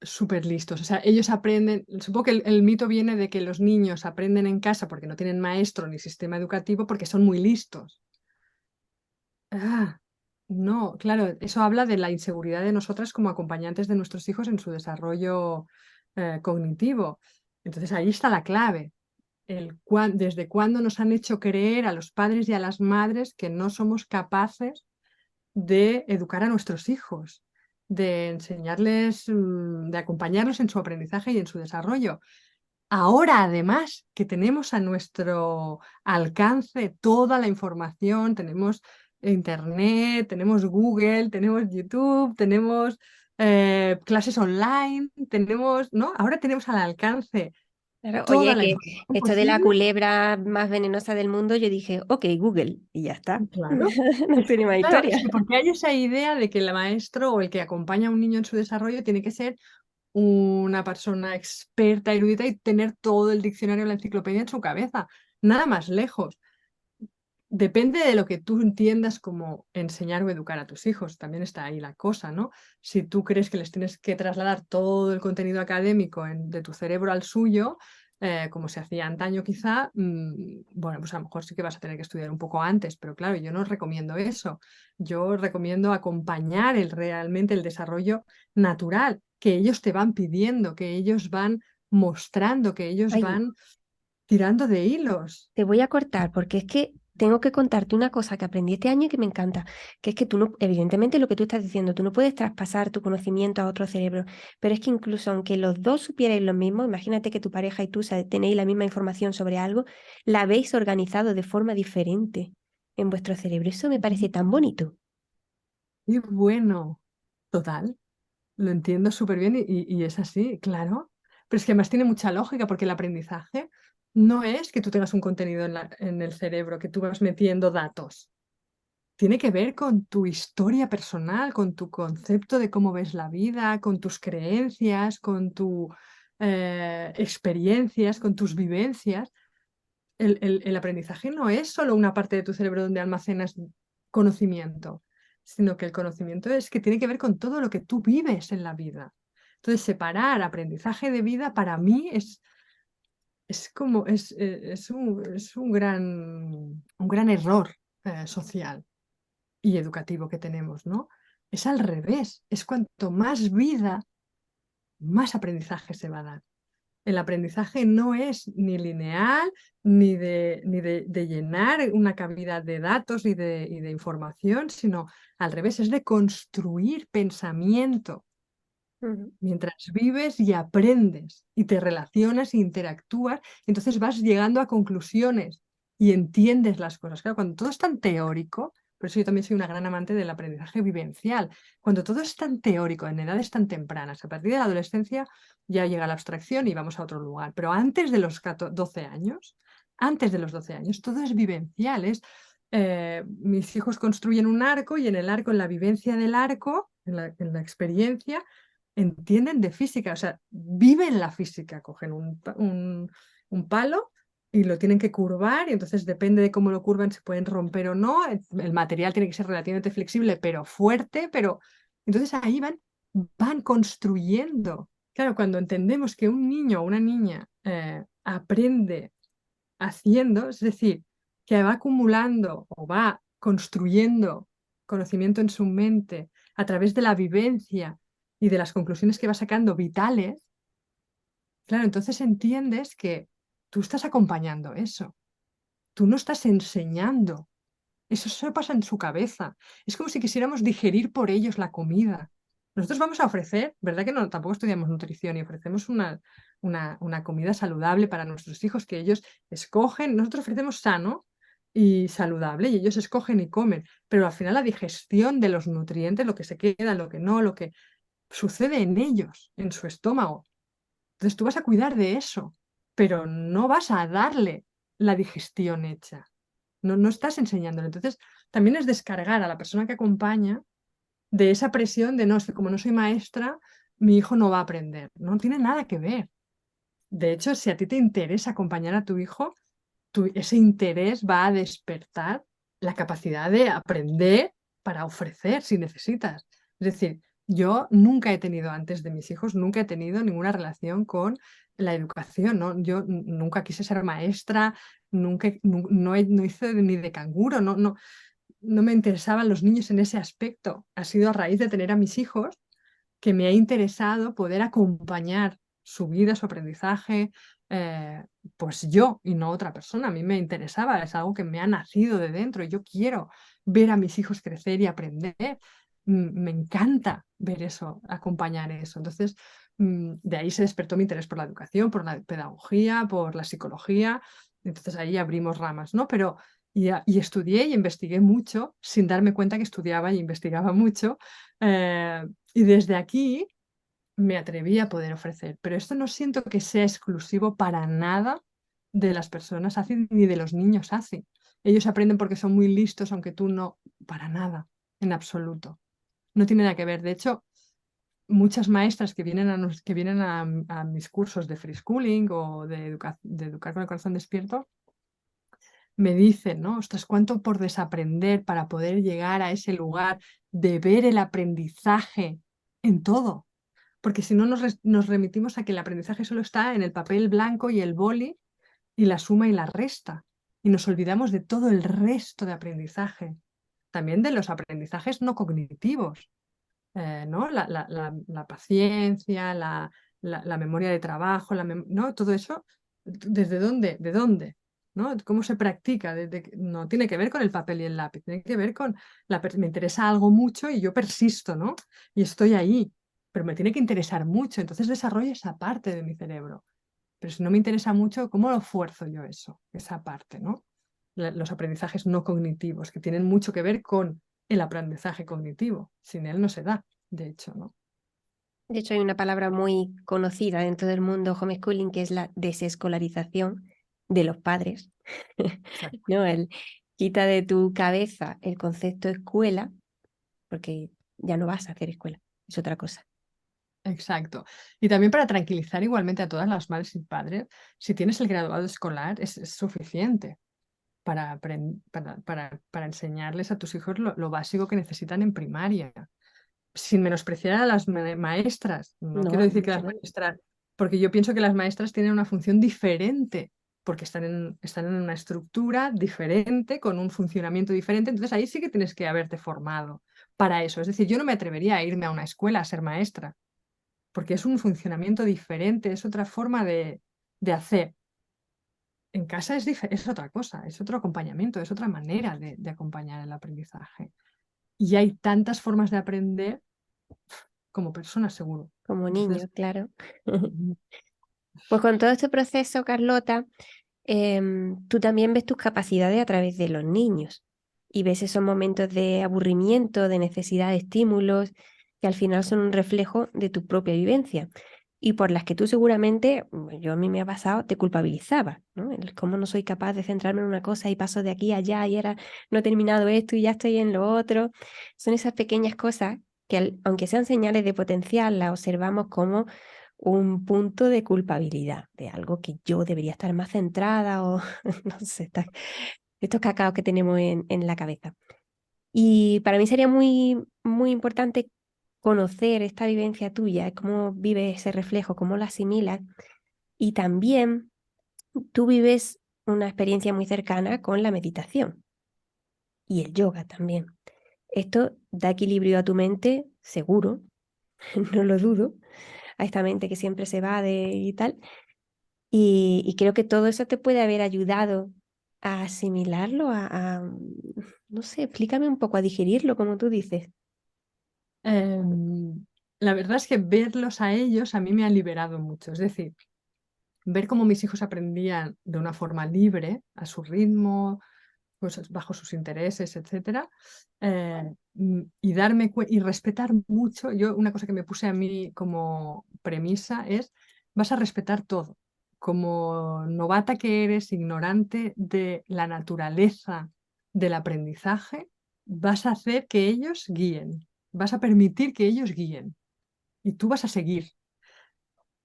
súper listos. O sea, ellos aprenden, supongo que el mito viene de que los niños aprenden en casa porque no tienen maestro ni sistema educativo porque son muy listos. Ah, no, claro, eso habla de la inseguridad de nosotras como acompañantes de nuestros hijos en su desarrollo cognitivo. Entonces ahí está la clave. Desde cuándo nos han hecho creer a los padres y a las madres que no somos capaces de educar a nuestros hijos, de enseñarles, de acompañarlos en su aprendizaje y en su desarrollo. Ahora, además, que tenemos a nuestro alcance toda la información, tenemos Internet, tenemos Google, tenemos YouTube, tenemos clases online, tenemos, ¿no? Ahora tenemos al alcance Claro, toda oye, la que información esto de la posible. culebra más venenosa del mundo, yo dije, ok, Google, y ya está. Claro. No tiene más Claro, historia. es que porque hay esa idea de que el maestro o el que acompaña a un niño en su desarrollo tiene que ser una persona experta, erudita y tener todo el diccionario, la enciclopedia en su cabeza. Nada más lejos. Depende de lo que tú entiendas como enseñar o educar a tus hijos. También está ahí la cosa, ¿no? Si tú crees que les tienes que trasladar todo el contenido académico de tu cerebro al suyo, como se hacía antaño quizá, bueno, pues a lo mejor sí que vas a tener que estudiar un poco antes, pero claro, yo no recomiendo eso. Yo recomiendo acompañar realmente el desarrollo natural, que ellos te van pidiendo, que ellos van mostrando, que ellos Ay, van tirando de hilos. te voy a cortar porque es que tengo que contarte una cosa que aprendí este año y que me encanta, que es que tú no, evidentemente lo que tú estás diciendo, tú no puedes traspasar tu conocimiento a otro cerebro, pero es que incluso aunque los dos supierais lo mismo, imagínate que tu pareja y tú tenéis la misma información sobre algo, la habéis organizado de forma diferente en vuestro cerebro. Eso me parece tan bonito. Y bueno, total, lo entiendo súper bien y es así, claro. Pero es que además tiene mucha lógica porque el aprendizaje no es que tú tengas un contenido en el cerebro, que tú vas metiendo datos. Tiene que ver con tu historia personal, con tu concepto de cómo ves la vida, con tus creencias, con tus experiencias, con tus vivencias. El aprendizaje no es solo una parte de tu cerebro donde almacenas conocimiento, sino que el conocimiento es que tiene que ver con todo lo que tú vives en la vida. Entonces, separar aprendizaje de vida para mí es como, es un gran error social y educativo que tenemos, ¿no? Es al revés, es cuanto más vida, más aprendizaje se va a dar. El aprendizaje no es ni lineal, ni de llenar una cavidad de datos y de información, sino al revés, es de construir pensamiento Ujú. mientras vives y aprendes y te relacionas e interactúas, entonces vas llegando a conclusiones y entiendes las cosas. Claro, cuando todo es tan teórico, por eso yo también soy una gran amante del aprendizaje vivencial, cuando todo es tan teórico en edades tan tempranas, a partir de la adolescencia ya llega la abstracción y vamos a otro lugar, pero antes de los 12 años, antes de los 12 años, todo es vivencial, mis hijos construyen un arco y en el arco, en la vivencia del arco, en la experiencia, entienden de física, o sea, viven la física, cogen un palo y lo tienen que curvar y entonces depende de cómo lo curvan se pueden romper o no, el material tiene que ser relativamente flexible pero fuerte, pero entonces ahí van construyendo. Claro, cuando entendemos que un niño o una niña aprende haciendo, es decir, que va acumulando o va construyendo conocimiento en su mente a través de la vivencia y de las conclusiones que va sacando vitales, claro, entonces entiendes que tú estás acompañando eso, tú no estás enseñando. Eso solo pasa en su cabeza. Es como si quisiéramos digerir por ellos la comida. Nosotros vamos a ofrecer, ¿verdad que no? Tampoco estudiamos nutrición y ofrecemos una comida saludable para nuestros hijos que ellos escogen. Nosotros ofrecemos sano y saludable y ellos escogen y comen. Pero al final la digestión de los nutrientes, lo que se queda, lo que no, lo que sucede en ellos, en su estómago. Entonces tú vas a cuidar de eso, pero no vas a darle la digestión hecha. No estás enseñándole. Entonces, también es descargar a la persona que acompaña de esa presión de no, es que como no soy maestra, mi hijo no va a aprender. No tiene nada que ver. De hecho, si a ti te interesa acompañar a tu hijo, ese interés va a despertar la capacidad de aprender para ofrecer si necesitas. Es decir, yo nunca he tenido, antes de mis hijos, nunca he tenido ninguna relación con la educación, ¿no? Yo nunca quise ser maestra, nunca, no hice ni de canguro, no me interesaban los niños en ese aspecto. Ha sido a raíz de tener a mis hijos que me ha interesado poder acompañar su vida, su aprendizaje, pues yo y no otra persona. A mí me interesaba, es algo que me ha nacido de dentro y yo quiero ver a mis hijos crecer y aprender. Me encanta ver eso, acompañar eso. Entonces, de ahí se despertó mi interés por la educación, por la pedagogía, por la psicología. Entonces ahí abrimos ramas, ¿no? Pero y estudié y investigué mucho sin darme cuenta que estudiaba y investigaba mucho. Y desde aquí me atreví a poder ofrecer, pero esto no siento que sea exclusivo para nada de las personas ACI ni de los niños ACI. Ellos aprenden porque son muy listos, aunque tú no, para nada, en absoluto. No tiene nada que ver. De hecho, muchas maestras que vienen a mis cursos de free schooling o de educar con el corazón despierto, me dicen, ¿no? Ostras, cuánto por desaprender para poder llegar a ese lugar de ver el aprendizaje en todo. Porque si no nos remitimos a que el aprendizaje solo está en el papel blanco y el boli y la suma y la resta. Y nos olvidamos de todo el resto de aprendizaje. También de los aprendizajes no cognitivos, ¿no? La paciencia, la memoria de trabajo, ¿no? Todo eso, ¿desde dónde? ¿De dónde? ¿No? ¿Cómo se practica? No tiene que ver con el papel y el lápiz, tiene que ver con me interesa algo mucho y yo persisto, ¿no? Y estoy ahí, pero me tiene que interesar mucho, entonces desarrollo esa parte de mi cerebro. Pero si no me interesa mucho, ¿cómo lo fuerzo yo eso? Esa parte, ¿no? Los aprendizajes no cognitivos, que tienen mucho que ver con el aprendizaje cognitivo. Sin él no se da, de hecho, ¿no? De hecho, hay una palabra muy conocida dentro del mundo homeschooling que es la desescolarización de los padres. Exacto. ¿No? El quita de tu cabeza el concepto escuela, porque ya no vas a hacer escuela, es otra cosa. Exacto. Y también para tranquilizar igualmente a todas las madres y padres, si tienes el graduado escolar es suficiente para enseñarles a tus hijos lo básico que necesitan en primaria, sin menospreciar a las maestras. No quiero No, decir que mucho las menos. maestras, porque yo pienso que las maestras tienen una función diferente, porque están en una estructura diferente, con un funcionamiento diferente, entonces ahí sí que tienes que haberte formado para eso. Es decir, yo no me atrevería a irme a una escuela a ser maestra porque es un funcionamiento diferente, es otra forma de hacer. En casa es otra cosa, es otro acompañamiento, es otra manera de acompañar el aprendizaje. Y hay tantas formas de aprender como personas, seguro. Como Entonces, niño, claro. mm, Pues con todo este proceso, Carlota, tú también ves tus capacidades a través de los niños y ves esos momentos de aburrimiento, de necesidad de estímulos, que al final son un reflejo de tu propia vivencia y por las que tú seguramente, yo a mí me ha pasado, te culpabilizaba, ¿no? El cómo no soy capaz de centrarme en una cosa y paso de aquí a allá y ahora no he terminado esto y ya estoy en lo otro. Son esas pequeñas cosas que aunque sean señales de potencial, las observamos como un punto de culpabilidad, de algo que yo debería estar más centrada o no sé, estos cacaos que tenemos en la cabeza. Y para mí sería muy, muy importante conocer esta vivencia tuya, cómo vives ese reflejo, cómo lo asimilas. Y también tú vives una experiencia muy cercana con la meditación y el yoga también. Esto da equilibrio a tu mente, seguro, no lo dudo, a esta mente que siempre se va de y tal. Y creo que todo eso te puede haber ayudado a asimilarlo, no sé, explícame un poco, a digerirlo, como tú dices. Em, la verdad es que verlos a ellos a mí me ha liberado mucho. Es decir, ver cómo mis hijos aprendían de una forma libre, a su ritmo, pues, bajo sus intereses, etcétera, y respetar mucho. Yo, una cosa que me puse a mí como premisa es: vas a respetar todo. Como novata que eres, ignorante de la naturaleza del aprendizaje, vas a hacer que ellos guíen, vas a permitir que ellos guíen y tú vas a seguir.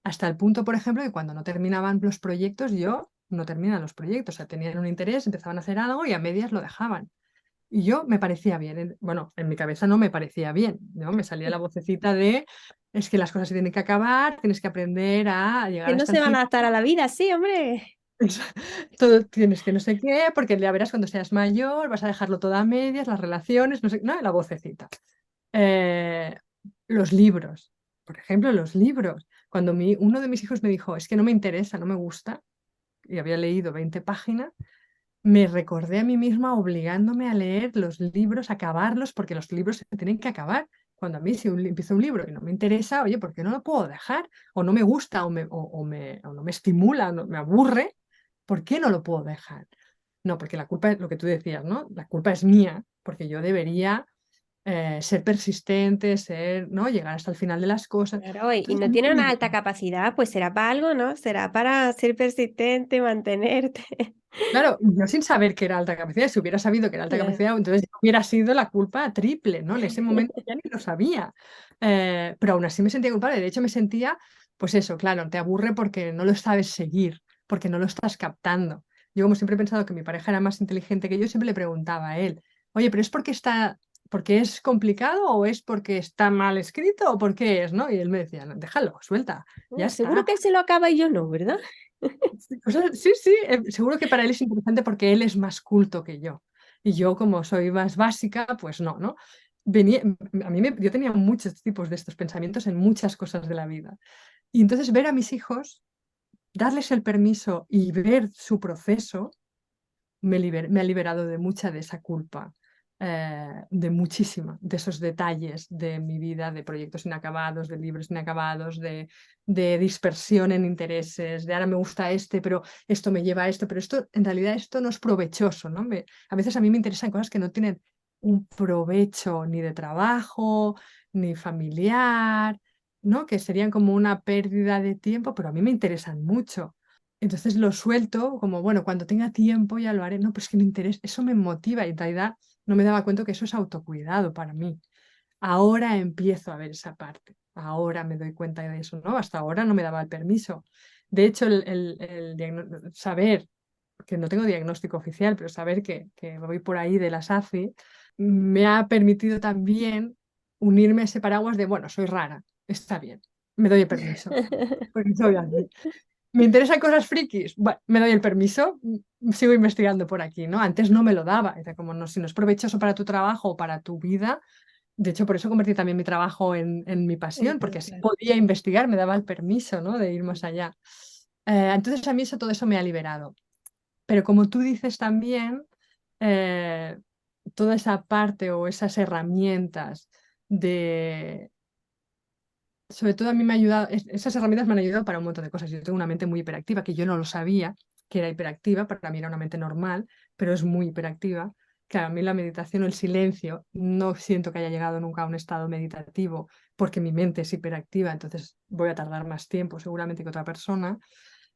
Hasta el punto, por ejemplo, que cuando no terminaban los proyectos, yo no terminaban los proyectos. O sea, tenían un interés, empezaban a hacer algo y a medias lo dejaban. Y yo me parecía bien. Bueno, en mi cabeza no me parecía bien, ¿no? Me salía la vocecita de: es que las cosas se tienen que acabar, tienes que aprender a Que llegar no hasta el se van a final. adaptar a la vida, sí, hombre. Todo tienes que no sé qué, porque ya verás cuando seas mayor, vas a dejarlo todo a medias, las relaciones, no sé, no, la vocecita. Eh, los libros, por ejemplo, los libros. Cuando uno de mis hijos me dijo: es que no me interesa, no me gusta, y había leído 20 páginas, me recordé a mí misma obligándome a leer los libros, a acabarlos, porque los libros se tienen que acabar. Cuando a mí, si empiezo un libro y no me interesa, oye, ¿por qué no lo puedo dejar? O no me gusta, o no me estimula, o no, me aburre, ¿por qué no lo puedo dejar? No, porque la culpa es lo que tú decías, ¿no? La culpa es mía, porque yo debería ser persistente, ¿no? Llegar hasta el final de las cosas. Claro, y Entonces, a no mí tiene me una alta capacidad, pues será para algo, ¿no? Será para ser persistente, mantenerte. Claro, yo sin saber que era alta capacidad, si hubiera sabido que era alta Claro. capacidad, entonces hubiera sido la culpa triple, ¿no? En ese momento ya ni lo sabía. Pero aún así me sentía culpable. De hecho, me sentía, pues eso, claro, te aburre porque no lo sabes seguir, porque no lo estás captando. Yo, como siempre he pensado que mi pareja era más inteligente que yo, siempre le preguntaba a él: oye, pero ¿es porque es complicado, o es porque está mal escrito, o por qué es, ¿no? Y él me decía: "No, déjalo, suelta, ya Seguro está". que él se lo acaba y yo no, ¿verdad? Sí, o sea, sí, sí, seguro que para él es interesante porque él es más culto que yo. Y yo, como soy más básica, pues no, ¿no? Yo tenía muchos tipos de estos pensamientos en muchas cosas de la vida. Y entonces ver a mis hijos, darles el permiso y ver su proceso, me ha liberado de mucha de esa culpa, de muchísima, de esos detalles de mi vida, de proyectos inacabados, de libros inacabados, de dispersión en intereses, de ahora me gusta este, pero esto me lleva a esto, pero esto, en realidad, esto no es provechoso, ¿no? A veces a mí me interesan cosas que no tienen un provecho ni de trabajo, ni familiar, ¿no? Que serían como una pérdida de tiempo, pero a mí me interesan mucho. Entonces lo suelto como: bueno, cuando tenga tiempo ya lo haré. No, pero es que me interesa, eso me motiva, y en realidad no me daba cuenta que eso es autocuidado para mí. Ahora empiezo a ver esa parte, ahora me doy cuenta de eso, ¿no? Hasta ahora no me daba el permiso. De hecho, saber que no tengo diagnóstico oficial, pero saber que voy por ahí de la SACI, me ha permitido también unirme a ese paraguas de: bueno, soy rara, está bien, me doy el permiso, porque soy así. ¿Me interesan cosas frikis? Bueno, me doy el permiso, sigo investigando por aquí, ¿no? Antes no me lo daba, era como: no, si no es provechoso para tu trabajo o para tu vida. De hecho, por eso convertí también mi trabajo en mi pasión, porque así Claro. podía investigar, me daba el permiso, ¿no? De ir más allá. Entonces a mí todo eso me ha liberado. Pero como tú dices también, eh, toda esa parte o esas herramientas de, sobre todo a mí me ha ayudado, esas herramientas me han ayudado para un montón de cosas. Yo tengo una mente muy hiperactiva, que yo no lo sabía que era hiperactiva, para mí era una mente normal, pero es muy hiperactiva. Claro, a mí la meditación o el silencio, no siento que haya llegado nunca a un estado meditativo, porque mi mente es hiperactiva, entonces voy a tardar más tiempo seguramente que otra persona.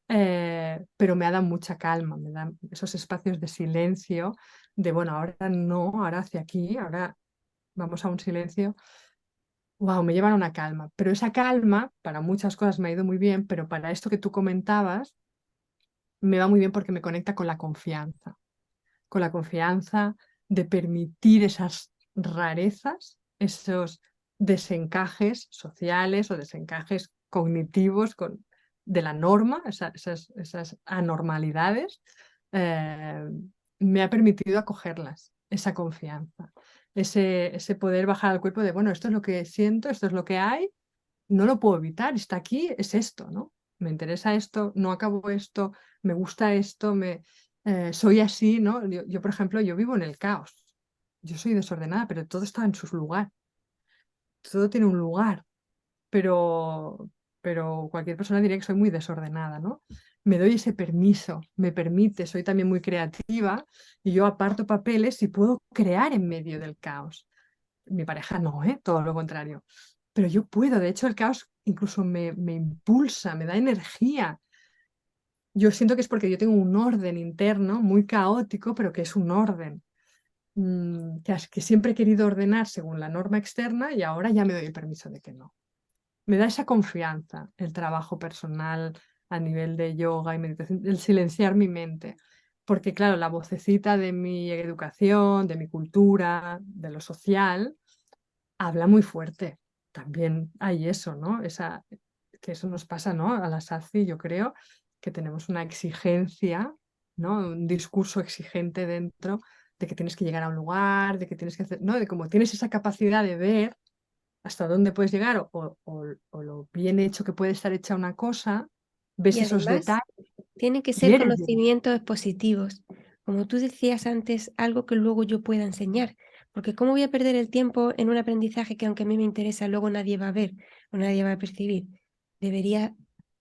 Pero me ha dado mucha calma, me dan esos espacios de silencio, de bueno, ahora no, ahora hacia aquí, ahora vamos a un silencio. Wow, me llevan a una calma, pero esa calma para muchas cosas me ha ido muy bien, pero para esto que tú comentabas, me va muy bien porque me conecta con la confianza de permitir esas rarezas, esos desencajes sociales o desencajes cognitivos de la norma, esas anormalidades. eh, Me ha permitido acogerlas, esa confianza, ese poder bajar al cuerpo de: bueno, esto es lo que siento, esto es lo que hay, no lo puedo evitar, está aquí, es esto, ¿no? me interesa esto, no acabo esto, me gusta esto, soy así, ¿no? Yo, por ejemplo, yo vivo en el caos. Yo soy desordenada, pero todo está en su lugar. Todo tiene un lugar, pero, pero cualquier persona diría que soy muy desordenada, ¿no? Me doy ese permiso, me permite, soy también muy creativa y yo aparto papeles y puedo crear en medio del caos. Mi pareja no, ¿eh? Todo lo contrario. Pero yo puedo, de hecho el caos incluso me impulsa, me da energía. Yo siento que es porque yo tengo un orden interno muy caótico, pero que es un orden. Que siempre he querido ordenar según la norma externa y ahora ya me doy el permiso de que no. Me da esa confianza el trabajo personal a nivel de yoga y meditación, el silenciar mi mente. Porque claro, la vocecita de mi educación, de mi cultura, de lo social, habla muy fuerte. También hay eso, ¿no? Que eso nos pasa, ¿no? A la SACI, yo creo que tenemos una exigencia, ¿no? Un discurso exigente dentro de que tienes que llegar a un lugar, de que tienes que hacer, ¿no? De cómo tienes esa capacidad de ver hasta dónde puedes llegar o lo bien hecho que puede estar hecha una cosa, ves Y esos además, detalles, tienen que ser quieres llegar. conocimientos positivos. Como tú decías antes, algo que luego yo pueda enseñar. Porque ¿cómo voy a perder el tiempo en un aprendizaje que aunque a mí me interesa, luego nadie va a ver o nadie va a percibir? Debería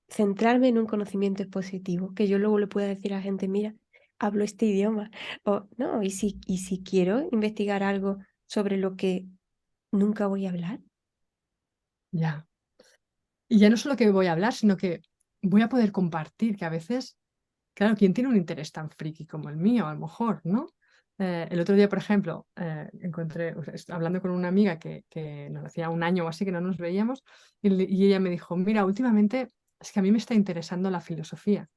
centrarme en un conocimiento positivo, que yo luego le pueda decir a la gente, mira, hablo este idioma. O no, y si quiero investigar algo sobre lo que nunca voy a hablar. Ya. Y ya no solo que voy a hablar, sino que voy a poder compartir, que a veces, claro, ¿quién tiene un interés tan friki como el mío? A lo mejor, ¿no? El otro día, por ejemplo, encontré, o sea, hablando con una amiga que nos hacía un año o así que no nos veíamos, y ella me dijo, mira, últimamente es que a mí me está interesando la filosofía.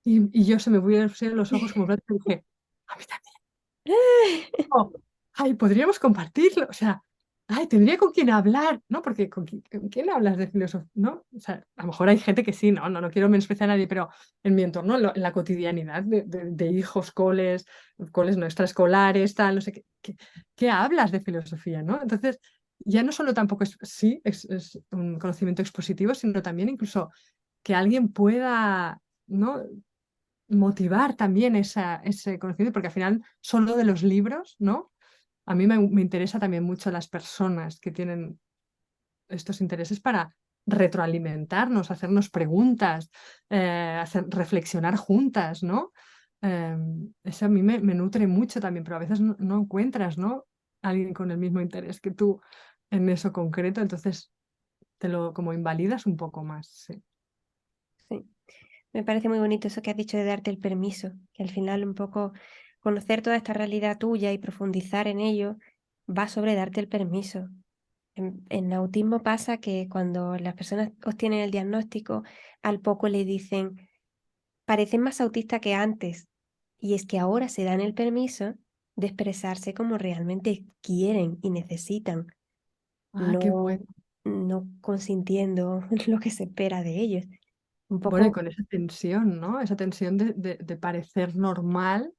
Y yo se me pusieron los ojos como platos y dije, a mí también. Oh, ay, podríamos compartirlo, o sea, ay, tendría con quién hablar, ¿no? Porque con quién hablas de filosofía, ¿no? O sea, a lo mejor hay gente que sí, no quiero menospreciar a nadie, pero en mi entorno, en la cotidianidad de hijos, coles no extraescolares, tal, no sé ¿qué hablas de filosofía, ¿no? Entonces, ya no solo tampoco es un conocimiento expositivo, sino también incluso que alguien pueda, ¿no? Motivar también ese conocimiento, porque al final solo de los libros, ¿no? A mí me interesa también mucho las personas que tienen estos intereses para retroalimentarnos, hacernos preguntas, reflexionar juntas, ¿no? Eso a mí me nutre mucho también, pero a veces no encuentras, ¿no? Alguien con el mismo interés que tú en eso concreto, entonces te lo como invalidas un poco más, sí. Sí. Me parece muy bonito eso que has dicho de darte el permiso, que al final un poco conocer toda esta realidad tuya y profundizar en ello va sobre darte el permiso. En autismo pasa que cuando las personas obtienen el diagnóstico, al poco le dicen, parecen más autistas que antes. Y es que ahora se dan el permiso de expresarse como realmente quieren y necesitan, Ah, qué no, bueno. no consintiendo lo que se espera de ellos. Un Bueno, y poco... con esa tensión, ¿no? Esa tensión de parecer normal,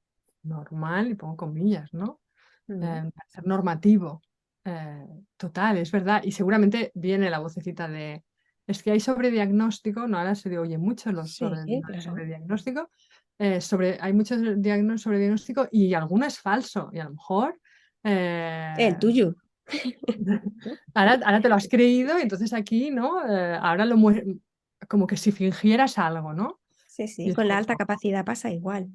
normal, y pongo comillas, ¿no? mm, Parecer normativo. Eh, Total, es verdad. Y seguramente viene la vocecita de, es que hay sobrediagnóstico, ¿no? Ahora se oye mucho sí, lo de claro. sobrediagnóstico. Hay muchos sobrediagnóstico y alguno es falso. Y a lo mejor El eh, tuyo. ahora te lo has creído y entonces aquí, ¿no? Ahora como que si fingieras algo, ¿no? Sí, Y sí, es con la como, alta capacidad pasa igual.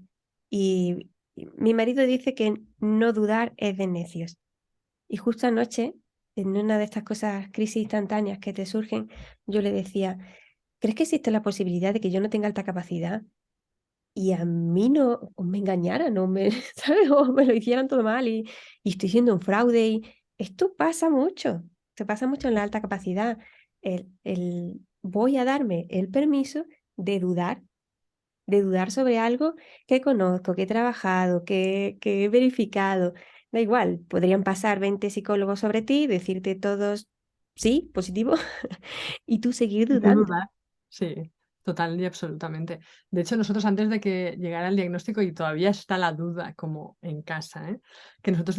Y mi marido dice que no dudar es de necios. Y justo anoche, en una de estas cosas, crisis instantáneas que te surgen, yo le decía, ¿crees que existe la posibilidad de que yo no tenga alta capacidad y a mí no o me engañaran o me, ¿sabes? O me lo hicieran todo mal y estoy siendo un fraude? Y esto pasa mucho, se pasa mucho en la alta capacidad. Voy a darme el permiso de dudar sobre algo que conozco, que he trabajado, que he verificado. Da igual, podrían pasar 20 psicólogos sobre ti, decirte todos sí, positivo, y tú seguir y tú dudando. dudas. Sí, total y absolutamente. De hecho, nosotros antes de que llegara el diagnóstico, y todavía está la duda como en casa, ¿eh? Que nosotros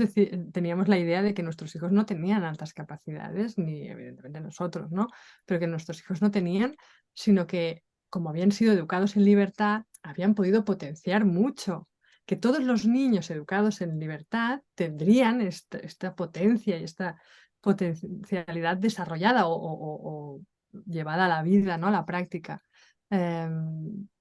teníamos la idea de que nuestros hijos no tenían altas capacidades, ni evidentemente nosotros, ¿no? Pero que nuestros hijos no tenían, sino que como habían sido educados en libertad, habían podido potenciar mucho. Que todos los niños educados en libertad tendrían esta potencia y esta potencialidad desarrollada o llevada a la vida, ¿no? A la práctica.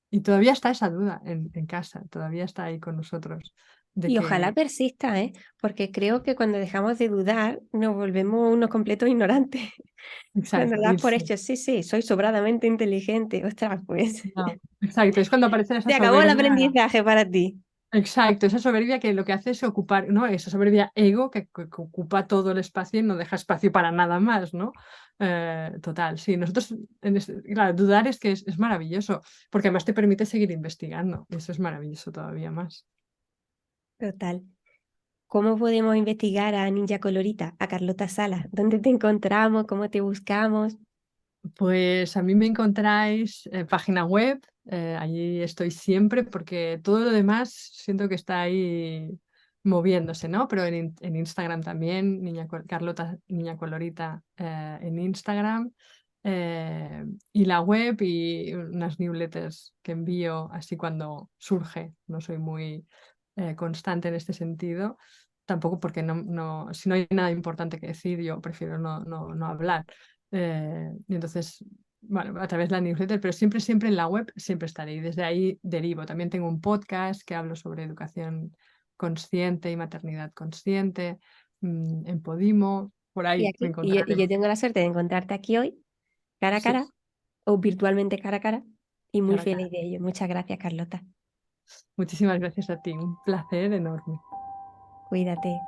Y todavía está esa duda en casa, todavía está ahí con nosotros, de Y ojalá que, persista, ¿eh? Porque creo que cuando dejamos de dudar nos volvemos unos completos ignorantes. Cuando exacto, das por irse. hecho, sí, sí, soy sobradamente inteligente, ostras, pues No, exacto, es cuando aparece esa se acabó el soberbia. aprendizaje para ti. Exacto, esa soberbia que lo que hace es ocupar, ¿no? Esa soberbia ego que ocupa todo el espacio y no deja espacio para nada más, ¿no? Total, sí, nosotros, claro, dudar es que es maravilloso, porque además te permite seguir investigando, y eso es maravilloso todavía más. Total. ¿Cómo podemos investigar a Ninja Colorita, a Carlota Sala? ¿Dónde te encontramos? ¿Cómo te buscamos? Pues a mí me encontráis página web, allí estoy siempre porque todo lo demás siento que está ahí moviéndose, ¿no? Pero en Instagram también, Carlota Niña Colorita en Instagram, y la web y unas newsletters que envío así cuando surge. No soy muy constante en este sentido, tampoco porque si no hay nada importante que decir, yo prefiero no hablar. Y entonces, bueno, a través de la newsletter, pero siempre, siempre en la web, siempre estaré. Y desde ahí derivo. También tengo un podcast que hablo sobre educación consciente y maternidad consciente, en Podimo. Por Y ahí me aquí, y yo encontraré. tengo la suerte de encontrarte aquí hoy, cara a Sí, cara, o virtualmente cara a cara, y muy cara a cara. feliz de ello. Muchas gracias, Carlota. Muchísimas gracias a ti. Un placer enorme. Cuídate.